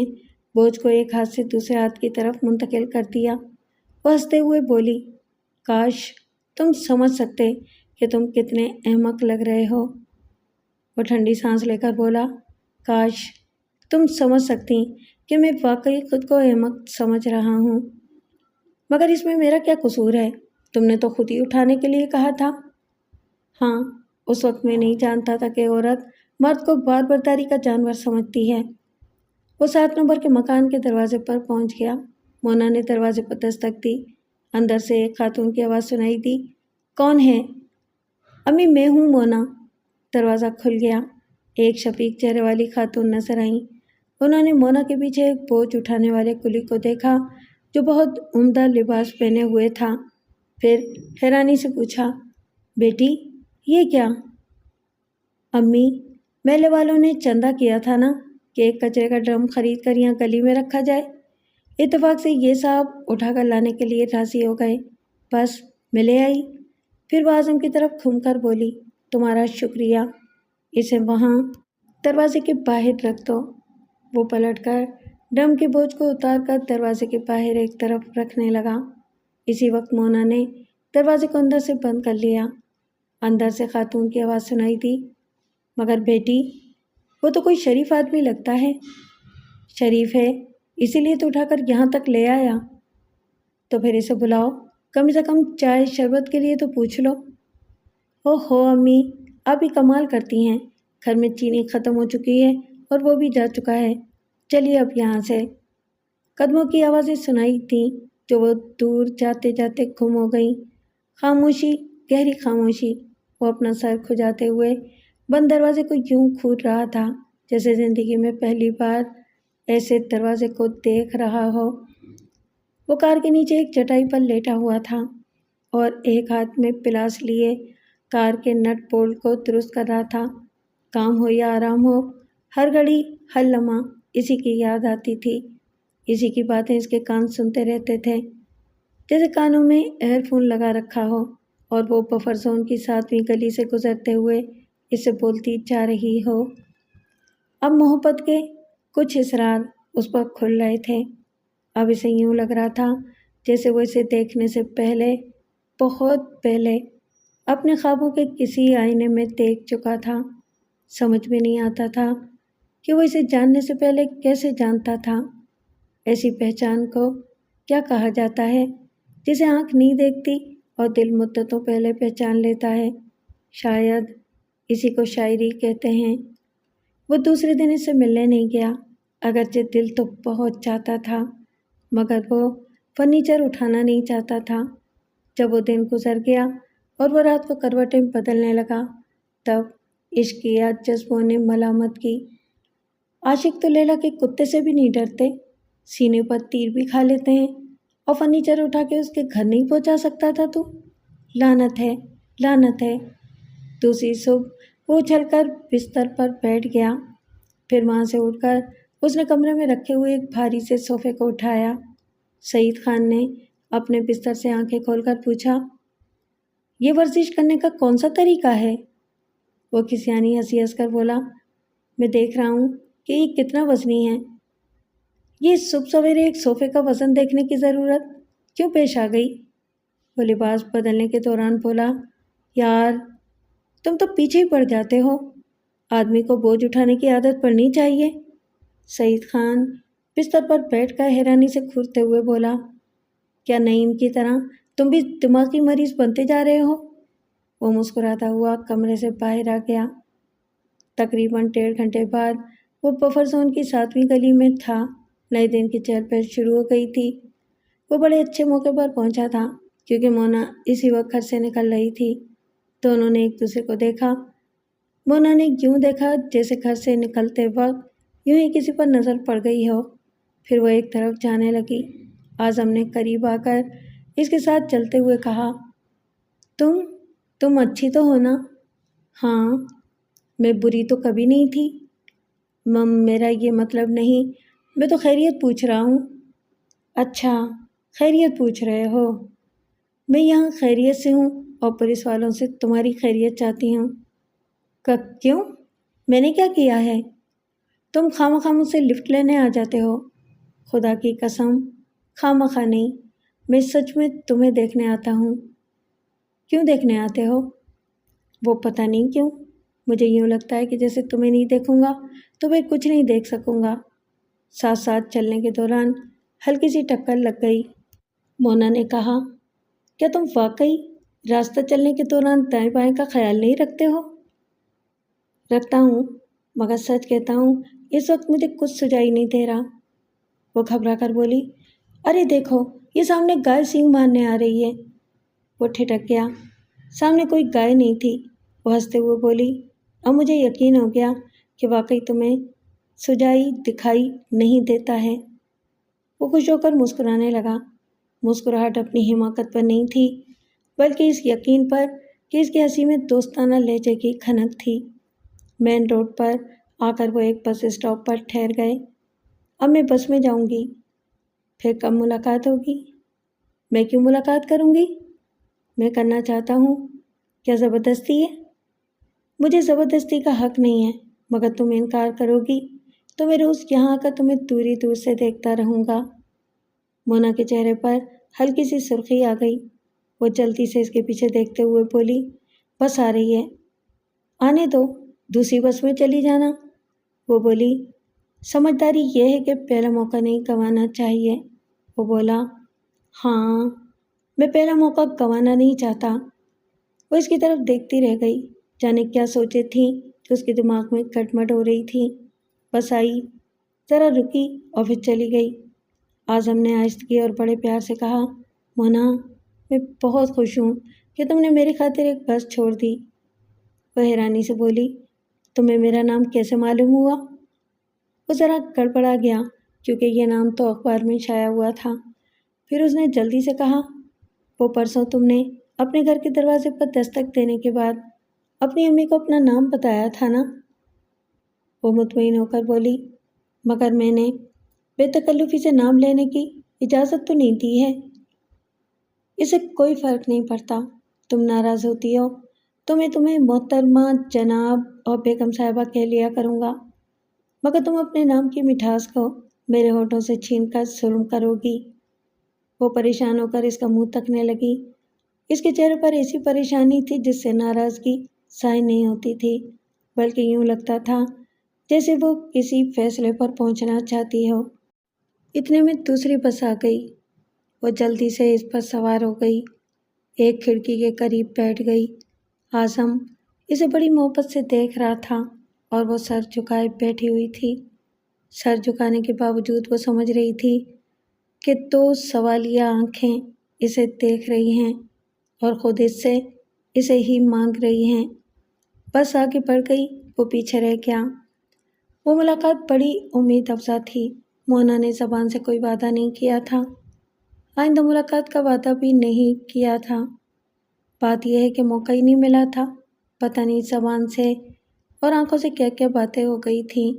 بوجھ کو ایک ہاتھ سے دوسرے ہاتھ کی طرف منتقل کر دیا۔ وہ ہنستے ہوئے بولی، کاش تم سمجھ سکتے کہ تم کتنے احمق لگ رہے ہو۔ وہ ٹھنڈی سانس لے کر بولا، کاش تم سمجھ سکتی کہ میں واقعی خود کو احمق سمجھ رہا ہوں۔ مگر اس میں میرا کیا قصور ہے؟ تم نے تو خود ہی اٹھانے کے لیے کہا تھا۔ ہاں، اس وقت میں نہیں جانتا تھا کہ عورت مرد کو بار برداری کا جانور سمجھتی ہے۔ وہ 7 نمبر کے مکان کے دروازے پر پہنچ گیا۔ مونا نے دروازے پر دستک دی۔ اندر سے ایک خاتون کی آواز سنائی دی، کون ہے؟ امی، میں ہوں مونا۔ دروازہ کھل گیا۔ ایک شفیق چہرے والی خاتون نظر آئیں۔ انہوں نے مونا کے پیچھے ایک بوجھ اٹھانے والے کلی کو دیکھا جو بہت عمدہ لباس پہنے ہوئے تھا، پھر حیرانی سے پوچھا، بیٹی یہ کیا؟ امی، میلے والوں نے چندہ کیا تھا نا کہ ایک کچرے کا ڈرم خرید کر یہاں گلی میں رکھا جائے۔ اتفاق سے یہ صاحب اٹھا کر لانے کے لیے راضی ہو گئے، بس میں لے آئی۔ پھر وہ اعظم کی طرف گھوم کر بولی، تمہارا شکریہ، اسے وہاں دروازے کے باہر رکھ دو۔ وہ پلٹ کر ڈرم کے بوجھ کو اتار کر دروازے کے باہر ایک طرف رکھنے لگا۔ اسی وقت مونا نے دروازے کو اندر سے بند کر لیا۔ اندر سے خاتون کی آواز سنائی دی، مگر بیٹی وہ تو کوئی شریف آدمی لگتا ہے۔ شریف ہے اسی لیے تو اٹھا کر یہاں تک لے آیا۔ تو پھر اسے بلاؤ، کم سے کم چائے شربت کے لیے تو پوچھ لو۔ ہو امی، آپ ہی کمال کرتی ہیں، گھر میں چینی ختم ہو چکی ہے اور وہ بھی جا چکا ہے، چلیے اب یہاں سے۔ قدموں کی آوازیں سنائی تھیں جو وہ دور جاتے جاتے گم ہو گئیں۔ خاموشی، گہری خاموشی۔ وہ اپنا سر کھجاتے ہوئے بند دروازے کو یوں کھود رہا تھا جیسے زندگی میں پہلی بار ایسے دروازے کو دیکھ رہا ہو۔ وہ کار کے نیچے ایک چٹائی پر لیٹا ہوا تھا اور ایک ہاتھ میں پلاس لیے کار کے نٹ بولٹ کو درست کر رہا تھا۔ کام ہو یا آرام ہو، ہر گھڑی ہر لمحہ اسی کی یاد آتی تھی، اسی کی باتیں اس کے کان سنتے رہتے تھے، جیسے کانوں میں ایئر فون لگا رکھا ہو اور وہ بفر زون کی 7ویں گلی سے گزرتے ہوئے اسے بولتی جا رہی ہو۔ اب محبت کے کچھ اسرار اس پر کھل رہے تھے۔ اب اسے یوں لگ رہا تھا جیسے وہ اسے دیکھنے سے پہلے، بہت پہلے، اپنے خوابوں کے کسی آئینے میں دیکھ چکا تھا۔ سمجھ میں نہیں آتا تھا کہ وہ اسے جاننے سے پہلے کیسے جانتا تھا۔ ایسی پہچان کو کیا کہا جاتا ہے جسے آنکھ نہیں دیکھتی اور دل مدتوں پہلے پہچان لیتا ہے؟ شاید اسی کو شاعری کہتے ہیں۔ وہ دوسرے دن اس سے ملنے نہیں گیا، اگرچہ دل تو بہت چاہتا تھا، مگر وہ فرنیچر اٹھانا نہیں چاہتا تھا۔ جب وہ دن گزر گیا اور وہ رات کو کروٹیں بدلنے لگا، تب عشق کی یاد جذبوں نے ملامت کی، عاشق تو لیلا کے کتے سے بھی نہیں ڈرتے، سینے پر تیر بھی کھا لیتے ہیں، اور فرنیچر اٹھا کے اس کے گھر نہیں پہنچا سکتا تھا تو؟ لعنت ہے، لعنت ہے۔ دوسری صبح وہ اچھل کر بستر پر بیٹھ گیا، پھر وہاں سے اٹھ کر اس نے کمرے میں رکھے ہوئے ایک بھاری سے صوفے کو اٹھایا۔ سعید خان نے اپنے بستر سے آنکھیں کھول کر پوچھا، یہ ورزش کرنے کا کون سا طریقہ ہے؟ وہ کسیانی ہنسی ہنس کر بولا، میں دیکھ رہا ہوں کہ یہ کتنا وزنی ہے۔ یہ صبح سویرے ایک صوفے کا وزن دیکھنے کی ضرورت کیوں پیش آ گئی؟ وہ لباس بدلنے کے دوران بولا، یار تم تو پیچھے ہی پڑ جاتے ہو، آدمی کو بوجھ اٹھانے کی عادت پڑنی چاہیے۔ سعید خان بستر پر بیٹھ کر حیرانی سے گھورتے ہوئے بولا، کیا نعیم کی طرح تم بھی دماغی مریض بنتے جا رہے ہو؟ وہ مسکراتا ہوا کمرے سے باہر آ گیا۔ تقریباً 1.5 گھنٹے بعد وہ بفر زون کی 7ویں گلی میں تھا۔ نئے دن کی چہل پہل شروع ہو گئی تھی۔ وہ بڑے اچھے موقع پر پہنچا تھا کیونکہ مونا اسی وقت گھر سے نکل رہی تھی۔ دونوں نے ایک دوسرے کو دیکھا۔ مونا نے یوں دیکھا جیسے گھر سے نکلتے وقت یوں ہی کسی پر نظر پڑ گئی ہو۔ پھر وہ ایک طرف جانے لگی۔ اعظم نے قریب آ کر اس کے ساتھ چلتے ہوئے کہا، تم اچھی تو ہو نا؟ ہاں، میں بری تو کبھی نہیں تھی۔ میرا یہ مطلب نہیں، میں تو خیریت پوچھ رہا ہوں۔ اچھا، خیریت پوچھ رہے ہو؟ میں یہاں خیریت سے ہوں اور پولیس والوں سے تمہاری خیریت چاہتی ہوں۔ کیوں؟ میں نے کیا کیا ہے؟ تم خواہ مجھ سے لفٹ لینے آ جاتے ہو۔ خدا کی قسم، خواہ نہیں، میں سچ میں تمہیں دیکھنے آتا ہوں۔ کیوں دیکھنے آتے ہو؟ وہ پتہ نہیں کیوں، مجھے یوں لگتا ہے کہ جیسے تمہیں نہیں دیکھوں گا تو میں کچھ نہیں دیکھ سکوں گا۔ ساتھ ساتھ چلنے کے دوران ہلکی سی ٹکر لگ گئی۔ مونا نے کہا، کیا تم واقعی راستہ چلنے کے دوران دائیں بائیں کا خیال نہیں رکھتے ہو؟ رکھتا ہوں، مگر سچ کہتا ہوں اس وقت مجھے کچھ سجائی نہیں دے رہا۔ وہ گھبرا کر بولی، ارے دیکھو، یہ سامنے گائے سینگ مارنے آ رہی ہے۔ وہ ٹھٹک گیا۔ سامنے کوئی گائے نہیں تھی۔ وہ ہنستے ہوئے بولی، اب مجھے یقین ہو گیا کہ واقعی تمہیں سجائی دکھائی نہیں دیتا ہے۔ وہ خوش ہو کر مسکرانے لگا۔ مسکراہٹ اپنی حماقت پر نہیں تھی بلکہ اس یقین پر کہ اس کی ہنسی میں دوستانہ لہجے کی کھنک تھی۔ مین روڈ پر آ کر وہ ایک بس اسٹاپ پر ٹھہر گئے۔ اب میں بس میں جاؤں گی۔ پھر کب ملاقات ہوگی؟ میں کیوں ملاقات کروں گی؟ میں کرنا چاہتا ہوں۔ کیا زبردستی ہے؟ مجھے زبردستی کا حق نہیں ہے، مگر تم انکار کرو گی تو میں روز یہاں آ کر تمہیں دوری دور سے دیکھتا رہوں گا۔ مونا کے چہرے پر ہلکی سی سرخی آ گئی۔ وہ جلدی سے اس کے پیچھے دیکھتے ہوئے بولی، بس آ رہی ہے، آنے دو، دوسری بس میں چلی جانا۔ وہ بولی، سمجھداری یہ ہے کہ پہلا موقع نہیں گنوانا چاہیے۔ وہ بولا، ہاں، میں پہلا موقع گنوانا نہیں چاہتا۔ وہ اس کی طرف دیکھتی رہ گئی، جانے کیا سوچے تھیں کہ اس کے دماغ میں کٹمٹ ہو رہی تھی۔ بس آئی، ذرا رکی اور پھر چلی گئی۔ اعظم نے آہستگی اور بڑے پیار سے کہا، مونا، میں بہت خوش ہوں کہ تم نے میری خاطر ایک بس چھوڑ دی۔ وہ حیرانی سے بولی، تمہیں میرا نام کیسے معلوم ہوا؟ وہ ذرا گڑبڑا گیا کیونکہ یہ نام تو اخبار میں شائع ہوا تھا۔ پھر اس نے جلدی سے کہا، وہ پرسوں تم نے اپنے گھر کے دروازے پر دستک دینے کے بعد اپنی امی کو اپنا نام بتایا تھا نا؟ وہ مطمئن ہو کر بولی، مگر میں نے بے تکلفی سے نام لینے کی اجازت تو نہیں دی ہے۔ اسے کوئی فرق نہیں پڑتا، تم ناراض ہوتی ہو تو میں تمہیں محترمہ، جناب اور بیگم صاحبہ کہہ لیا کروں گا، مگر تم اپنے نام کی مٹھاس کو میرے ہونٹوں سے چھین کر ظلم کرو گی۔ وہ پریشان ہو کر اس کا منہ تکنے لگی۔ اس کے چہرے پر ایسی پریشانی تھی جس سے ناراضگی ظاہر نہیں ہوتی تھی، بلکہ یوں لگتا تھا جیسے وہ کسی فیصلے پر پہنچنا چاہتی ہو۔ اتنے میں دوسری بس آ گئی۔ وہ جلدی سے اس پر سوار ہو گئی، ایک کھڑکی کے قریب بیٹھ گئی۔ اعظم اسے بڑی محبت سے دیکھ رہا تھا اور وہ سر جھکائے بیٹھی ہوئی تھی۔ سر جھکانے کے باوجود وہ سمجھ رہی تھی کہ دو سوالیہ آنکھیں اسے دیکھ رہی ہیں اور خود اس سے اسے ہی مانگ رہی ہیں۔ بس آگے بڑھ گئی، وہ پیچھے رہ گیا۔ وہ ملاقات بڑی امید افزا تھی۔ مونا نے زبان سے کوئی وعدہ نہیں کیا تھا، آئندہ ملاقات کا وعدہ بھی نہیں کیا تھا۔ بات یہ ہے کہ موقع ہی نہیں ملا تھا۔ پتہ نہیں زبان سے اور آنکھوں سے کیا کیا باتیں ہو گئی تھیں۔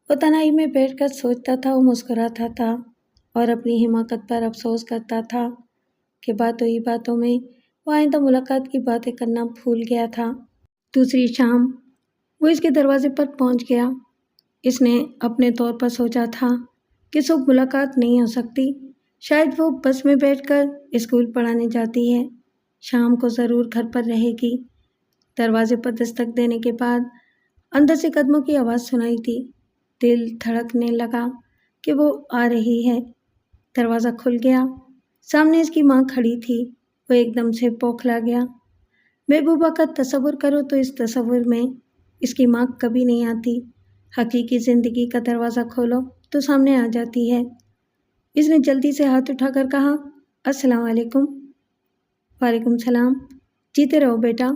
وہ تنہائی میں بیٹھ کر سوچتا تھا اور مسکراتا تھا اور اپنی حماقت پر افسوس کرتا تھا کہ باتوں ہی باتوں میں وہ آئندہ ملاقات کی باتیں کرنا بھول گیا تھا۔ دوسری شام وہ اس کے دروازے پر پہنچ گیا۔ اس نے اپنے طور پر سوچا تھا کہ صبح ملاقات نہیں ہو سکتی، شاید وہ بس میں بیٹھ کر اسکول پڑھانے جاتی ہے، شام کو ضرور گھر پر رہے گی۔ دروازے پر دستک دینے کے بعد اندر سے قدموں کی آواز سنائی دی۔ دل دھڑکنے لگا۔ کہ وہ آ رہی ہے۔ دروازہ کھل گیا۔ سامنے اس کی ماں کھڑی تھی۔ وہ ایک دم سے بوکھلا گیا۔ محبوبہ کا تصور کرو تو اس تصور میں اس کی ماں کبھی نہیں آتی۔ حقیقی زندگی کا دروازہ کھولو تو سامنے آ جاتی ہے۔ اس نے جلدی سے ہاتھ اٹھا کر کہا، السلام علیکم۔ وعلیکم السلام۔ جیتے رہو بیٹا۔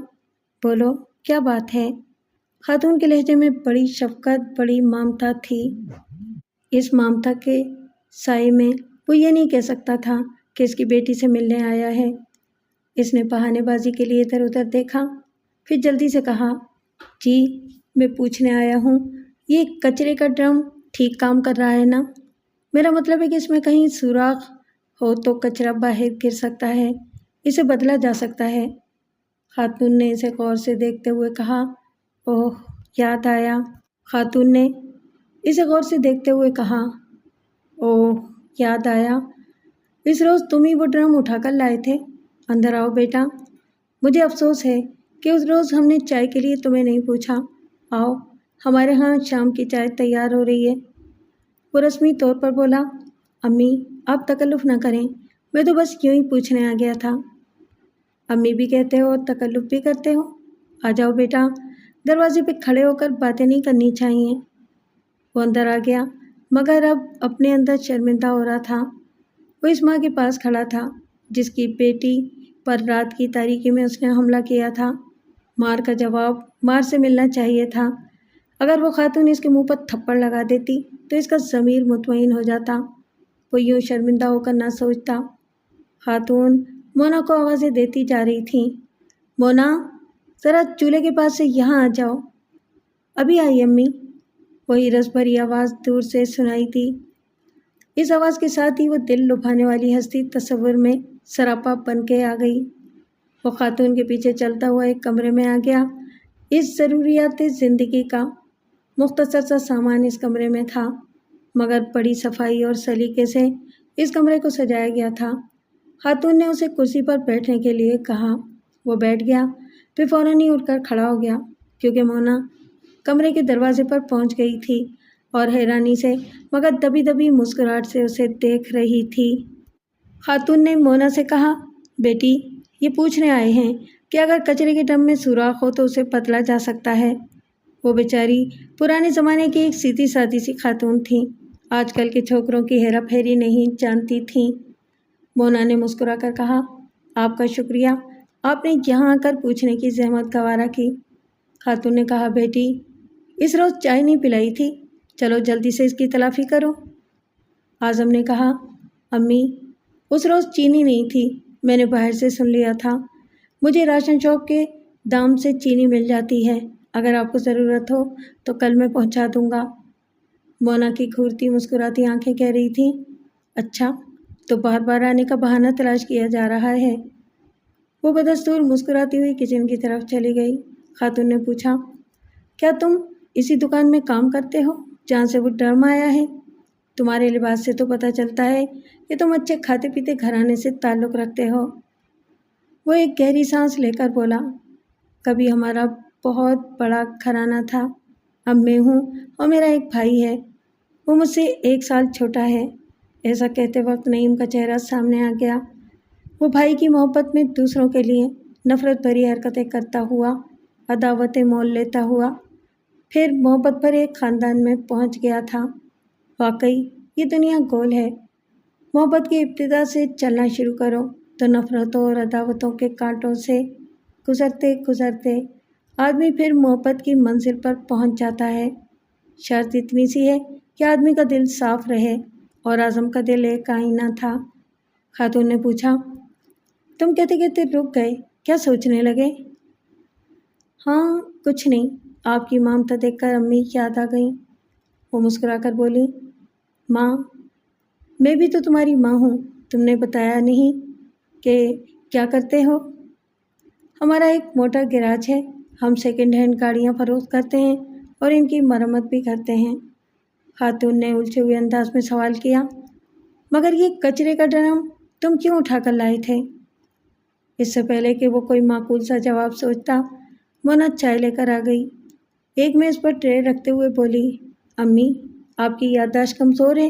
بولو کیا بات ہے؟ خاتون کے لہجے میں بڑی شفقت، بڑی ممتا تھی۔ اس ممتا کے سائے میں وہ یہ نہیں کہہ سکتا تھا کہ اس کی بیٹی سے ملنے آیا ہے۔ اس نے بہانے بازی کے لیے ادھر ادھر دیکھا، پھر جلدی سے کہا، جی میں پوچھنے آیا ہوں، یہ کچرے کا ڈرم ٹھیک کام کر رہا ہے نا؟ میرا مطلب ہے کہ اس میں کہیں سوراخ ہو تو کچرا باہر گر سکتا ہے، اسے بدلا جا سکتا ہے۔ خاتون نے اسے غور سے دیکھتے ہوئے کہا، اوہ یاد آیا۔ خاتون نے اسے غور سے دیکھتے ہوئے کہا، اوہ یاد آیا، اس روز تم ہی وہ ڈرم اٹھا کر لائے تھے۔ اندر آؤ بیٹا۔ مجھے افسوس ہے کہ اس روز ہم نے چائے کے لیے تمہیں نہیں پوچھا۔ آؤ، ہمارے ہاں شام کی چائے تیار ہو رہی ہے۔ وہ رسمی طور پر بولا، امی آپ تکلف نہ کریں، میں تو بس یوں ہی پوچھنے آ گیا تھا۔ امی بھی کہتے ہو اور تکلف بھی کرتے ہو۔ آ جاؤ بیٹا، دروازے پہ کھڑے ہو کر باتیں نہیں کرنی چاہیے۔ وہ اندر آ گیا، مگر اب اپنے اندر شرمندہ ہو رہا تھا۔ وہ اس ماں کے پاس کھڑا تھا جس کی بیٹی پر رات کی تاریکی میں اس نے حملہ کیا تھا۔ مار کا جواب مار سے ملنا چاہیے تھا۔ اگر وہ خاتون اس کے منہ پر تھپڑ لگا دیتی تو اس کا ضمیر مطمئن ہو جاتا۔ وہ یوں شرمندہ ہو کر نہ سوچتا۔ خاتون مونا کو آوازیں دیتی جا رہی تھیں، مونا ذرا چولہے کے پاس سے یہاں آ جاؤ۔ ابھی آئی امی۔ وہی رس بھری آواز دور سے سنائی دی۔ اس آواز کے ساتھ ہی وہ دل لبھانے والی ہستی تصور میں سراپا بن کے آ گئی۔ وہ خاتون کے پیچھے چلتا ہوا ایک کمرے میں آ گیا۔ اس ضروریات زندگی کا مختصر سا سامان اس کمرے میں تھا، مگر بڑی صفائی اور سلیقے سے اس کمرے کو سجایا گیا تھا۔ خاتون نے اسے کرسی پر بیٹھنے کے لیے کہا۔ وہ بیٹھ گیا، پھر فوراً ہی اٹھ کر کھڑا ہو گیا، کیونکہ مونا کمرے کے دروازے پر پہنچ گئی تھی اور حیرانی سے مگر دبی دبی مسکراہٹ سے اسے دیکھ رہی تھی۔ خاتون نے مونا سے کہا، بیٹی یہ پوچھنے آئے ہیں کہ اگر کچرے کے ڈرم میں سوراخ ہو تو اسے بدلا جا سکتا ہے۔ وہ بیچاری پرانے زمانے کی ایک سیدھی سادی سی خاتون تھیں، آج کل کے چھوکروں کی ہیرا پھیری نہیں جانتی تھیں۔ مونا نے مسکرا کر کہا، آپ کا شکریہ، آپ نے یہاں آ کر پوچھنے کی زحمت گوارا کی۔ خاتون نے کہا، بیٹی اس روز چائے نہیں پلائی تھی، چلو جلدی سے اس کی تلافی کرو۔ اعظم نے کہا، امی اس روز چینی نہیں تھی، میں نے باہر سے سن لیا تھا، مجھے راشن شاپ کے دام سے چینی مل جاتی ہے، اگر آپ کو ضرورت ہو تو کل میں پہنچا دوں گا۔ مونا کی گھورتی مسکراتی آنکھیں کہہ رہی تھیں، اچھا تو بار بار آنے کا بہانہ تلاش کیا جا رہا ہے۔ وہ بدستور مسکراتی ہوئی کچن کی طرف چلی گئی۔ خاتون نے پوچھا، کیا تم اسی دکان میں کام کرتے ہو جہاں سے وہ ڈرم آیا ہے؟ تمہارے لباس سے تو پتہ چلتا ہے کہ تم اچھے کھاتے پیتے گھرانے سے تعلق رکھتے ہو۔ وہ ایک گہری سانس لے کر بولا، کبھی ہمارا بہت بڑا گھرانہ تھا، اب میں ہوں اور میرا ایک بھائی ہے، وہ مجھ سے 1 سال چھوٹا ہے۔ ایسا کہتے وقت نعیم کا چہرہ سامنے آ گیا۔ وہ بھائی کی محبت میں دوسروں کے لیے نفرت بھری حرکتیں کرتا ہوا، عداوتیں مول لیتا ہوا، پھر محبت پر ایک خاندان میں پہنچ گیا تھا۔ واقعی یہ دنیا گول ہے، محبت کی ابتدا سے چلنا شروع کرو تو نفرتوں اور عداوتوں کے کانٹوں سے گزرتے گزرتے آدمی پھر محبت کی منزل پر پہنچ جاتا ہے۔ شرط اتنی سی ہے کہ آدمی کا دل صاف رہے، اور اعظم کا دل ایک آئینہ تھا۔ خاتون نے پوچھا، تم کہتے کہتے رک گئے، کیا سوچنے لگے؟ ہاں کچھ نہیں، آپ کی ممتا دیکھ کر امی یاد آ گئیں۔ وہ مسکرا کر بولی، ماں میں بھی تو تمہاری ماں ہوں، تم نے بتایا نہیں کہ کیا کرتے ہو؟ ہمارا ایک موٹر گیراج ہے، ہم سیکنڈ ہینڈ گاڑیاں فروخت کرتے ہیں اور ان کی مرمت بھی کرتے ہیں۔ خاتون نے الجھے ہوئے انداز میں سوال کیا، مگر یہ کچرے کا ڈرم تم کیوں اٹھا کر لائے تھے؟ اس سے پہلے کہ وہ کوئی معقول سا جواب سوچتا، مونا چائے لے کر آ گئی۔ ایک میز پر ٹرے رکھتے ہوئے بولی، امی آپ کی یادداشت کمزور ہے،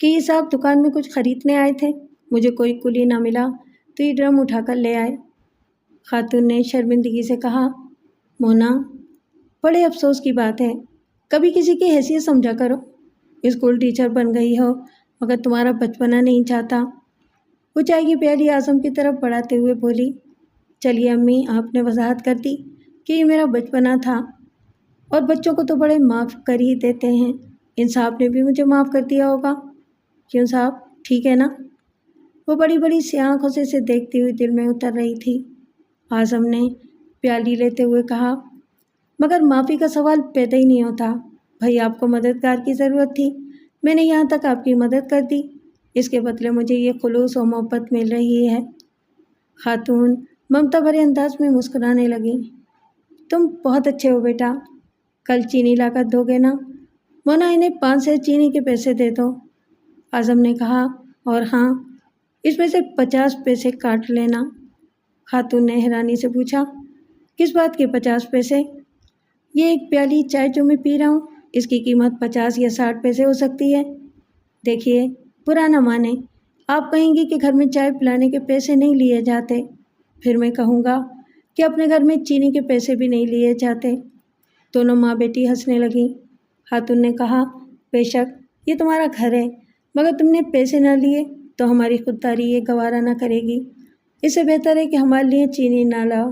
کہ یہ صاحب دکان میں کچھ خریدنے آئے تھے، مجھے کوئی کلی نہ ملا تو یہ ڈرم اٹھا کر لے آئے۔ خاتون نے شرمندگی سے کہا، مونا بڑے افسوس کی بات ہے، کبھی کسی کی حیثیت سمجھا کرو، اسکول ٹیچر بن گئی ہو مگر تمہارا بچپنا نہیں چاہتا۔ وہ چائے کی پیالی اعظم کی طرف بڑھاتے ہوئے بولی، چلیے امی آپ نے وضاحت کر دی کہ یہ میرا بچپنا تھا، اور بچوں کو تو بڑے معاف کر ہی دیتے ہیں، ان صاحب نے بھی مجھے معاف کر دیا ہوگا، کیوں صاحب ٹھیک ہے نا؟ وہ بڑی بڑی سی آنکھوں سے اسے دیکھتی ہوئی دل میں اتر رہی تھی۔ اعظم نے پیالی لیتے ہوئے کہا، مگر معافی کا سوال پیدا ہی نہیں ہوتا، بھائی آپ کو مددگار کی ضرورت تھی، میں نے یہاں تک آپ کی مدد کر دی، اس کے بدلے مجھے یہ خلوص و محبت مل رہی ہے۔ خاتون ممتا بھرے انداز میں مسکرانے لگی، تم بہت اچھے ہو بیٹا، کل چینی لا کر دو گے نا؟ مونا انہیں 5 سیر چینی کے پیسے دے دو، اعظم نے کہا، اور ہاں اس میں سے 50 پیسے کاٹ لینا۔ خاتون نے حیرانی سے پوچھا، کس بات کے 50 پیسے؟ یہ ایک پیالی چائے جو میں پی رہا ہوں اس کی قیمت 50 یا 60 پیسے ہو سکتی ہے۔ دیکھیے برا نہ مانیں، آپ کہیں گی کہ گھر میں چائے پلانے کے پیسے نہیں لیے جاتے، پھر میں کہوں گا کہ اپنے گھر میں چینی کے پیسے بھی نہیں لیے جاتے۔ دونوں ماں بیٹی ہنسنے لگیں۔ خاتون نے کہا، بے شک یہ تمہارا گھر ہے، مگر تم نے پیسے نہ لیے تو ہماری خودداری یہ گوارا نہ کرے گی، اس سے بہتر ہے کہ ہمارے لیے چینی نہ لاؤ۔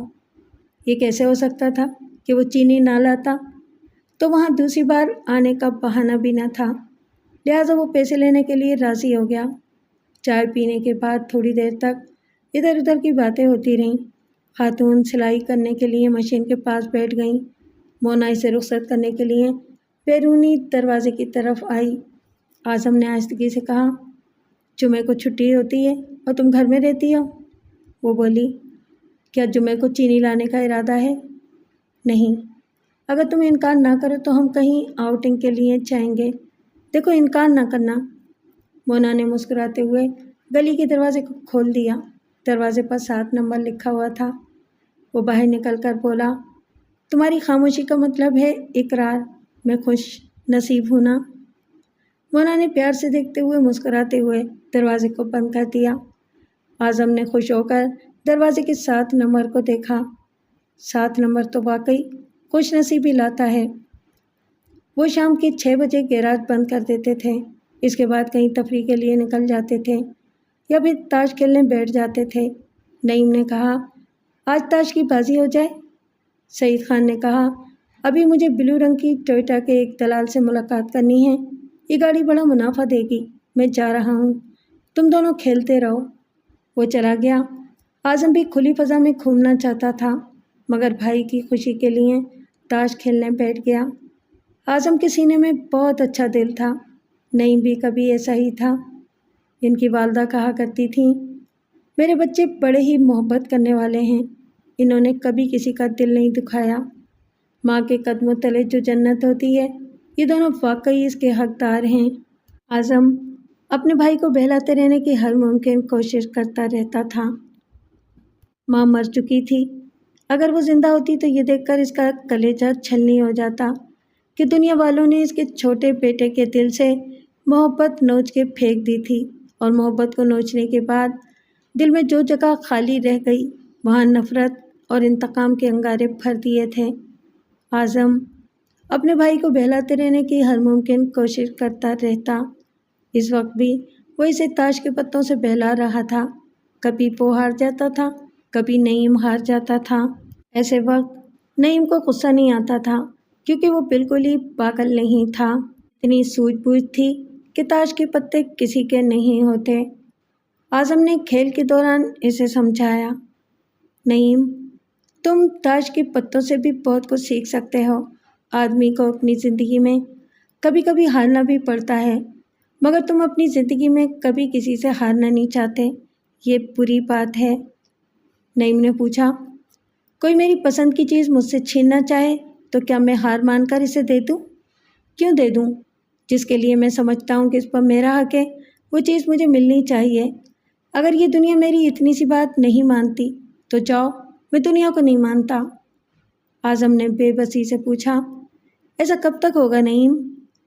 یہ کیسے ہو سکتا تھا کہ وہ چینی نہ لاتا؟ تو وہاں دوسری بار آنے کا بہانہ بھی نہ تھا، لہٰذا وہ پیسے لینے کے لیے راضی ہو گیا۔ چائے پینے کے بعد تھوڑی دیر تک ادھر ادھر کی باتیں ہوتی رہیں۔ خاتون سلائی کرنے کے لیے مشین کے پاس بیٹھ گئیں۔ مونا اسے رخصت کرنے کے لیے بیرونی دروازے کی طرف آئی۔ اعظم نے آہستگی سے کہا، جمعے کو چھٹی ہوتی ہے اور تم گھر میں رہتی ہو؟ وہ بولی، کیا جمعے کو چینی لانے کا ارادہ ہے؟ نہیں، اگر تم انکار نہ کرو تو ہم کہیں آؤٹنگ کے لیے جائیں گے، دیکھو انکار نہ کرنا۔ مونا نے مسکراتے ہوئے گلی کے دروازے کو کھول دیا۔ دروازے پر 7 نمبر لکھا ہوا تھا۔ وہ باہر نکل کر بولا، تمہاری خاموشی کا مطلب ہے اقرار، میں خوش نصیب ہوں نا؟ مونا نے پیار سے دیکھتے ہوئے مسکراتے ہوئے دروازے کو بند کر دیا۔ اعظم نے خوش ہو کر دروازے کے 7 نمبر کو دیکھا۔ 7 نمبر تو واقعی خوش نصیبی لاتا ہے۔ وہ شام کے 6 بجے گیراج بند کر دیتے تھے، اس کے بعد کہیں تفریح کے لیے نکل جاتے تھے یا پھر تاش کھیلنے بیٹھ جاتے تھے۔ نعیم نے کہا، آج تاش کی بازی ہو جائے؟ سعید خان نے کہا، ابھی مجھے بلو رنگ کی ٹوئیٹا کے ایک دلال سے ملاقات کرنی ہے، یہ گاڑی بڑا منافع دے گی، میں جا رہا ہوں، تم دونوں کھیلتے رہو۔ وہ چلا گیا۔ اعظم بھی کھلی فضا میں گھومنا چاہتا تھا، مگر بھائی کی خوشی کے لیے تاش کھیلنے بیٹھ گیا۔ اعظم کے سینے میں بہت اچھا دل تھا۔ نعیم بھی کبھی ایسا ہی تھا۔ ان کی والدہ کہا کرتی تھیں، میرے بچے بڑے ہی محبت کرنے والے ہیں، انہوں نے کبھی کسی کا دل نہیں دکھایا۔ ماں کے قدموں تلے جو جنت ہوتی ہے، یہ دونوں واقعی اس کے حقدار ہیں۔ اعظم اپنے بھائی کو بہلاتے رہنے کی ہر ممکن کوشش کرتا رہتا تھا۔ ماں مر چکی تھی، اگر وہ زندہ ہوتی تو یہ دیکھ کر اس کا کلیجہ چھلنی ہو جاتا کہ دنیا والوں نے اس کے چھوٹے بیٹے کے دل سے محبت نوچ کے پھینک دی تھی، اور محبت کو نوچنے کے بعد دل میں جو جگہ خالی رہ گئی وہاں نفرت اور انتقام کے انگارے بھر دیے تھے۔ اعظم اپنے بھائی کو بہلاتے رہنے کی ہر ممکن کوشش کرتا رہتا۔ اس وقت بھی وہ اسے تاش کے پتوں سے بہلا رہا تھا، کبھی وہ ہار جاتا تھا، کبھی نعیم ہار جاتا تھا۔ ایسے وقت نعیم کو غصہ نہیں آتا تھا کیونکہ وہ بالکل ہی پاگل نہیں تھا، اتنی سوجھ بوجھ تھی کہ تاش کے پتے کسی کے نہیں ہوتے۔ اعظم نے کھیل کے دوران اسے سمجھایا، نعیم تم تاش کے پتوں سے بھی بہت کچھ سیکھ سکتے ہو، آدمی کو اپنی زندگی میں کبھی کبھی ہارنا بھی پڑتا ہے، مگر تم اپنی زندگی میں کبھی کسی سے ہارنا نہیں چاہتے، یہ بری بات ہے۔ نعیم نے پوچھا، کوئی میری پسند کی چیز مجھ سے چھیننا چاہے تو کیا میں ہار مان کر اسے دے دوں؟ کیوں دے دوں؟ جس کے لیے میں سمجھتا ہوں کہ اس پر میرا حق ہے وہ چیز مجھے ملنی چاہیے۔ اگر یہ دنیا میری اتنی سی بات نہیں مانتی تو جاؤ، میں دنیا کو نہیں مانتا۔ اعظم نے بے بسی سے پوچھا، ایسا کب تک ہوگا نعیم؟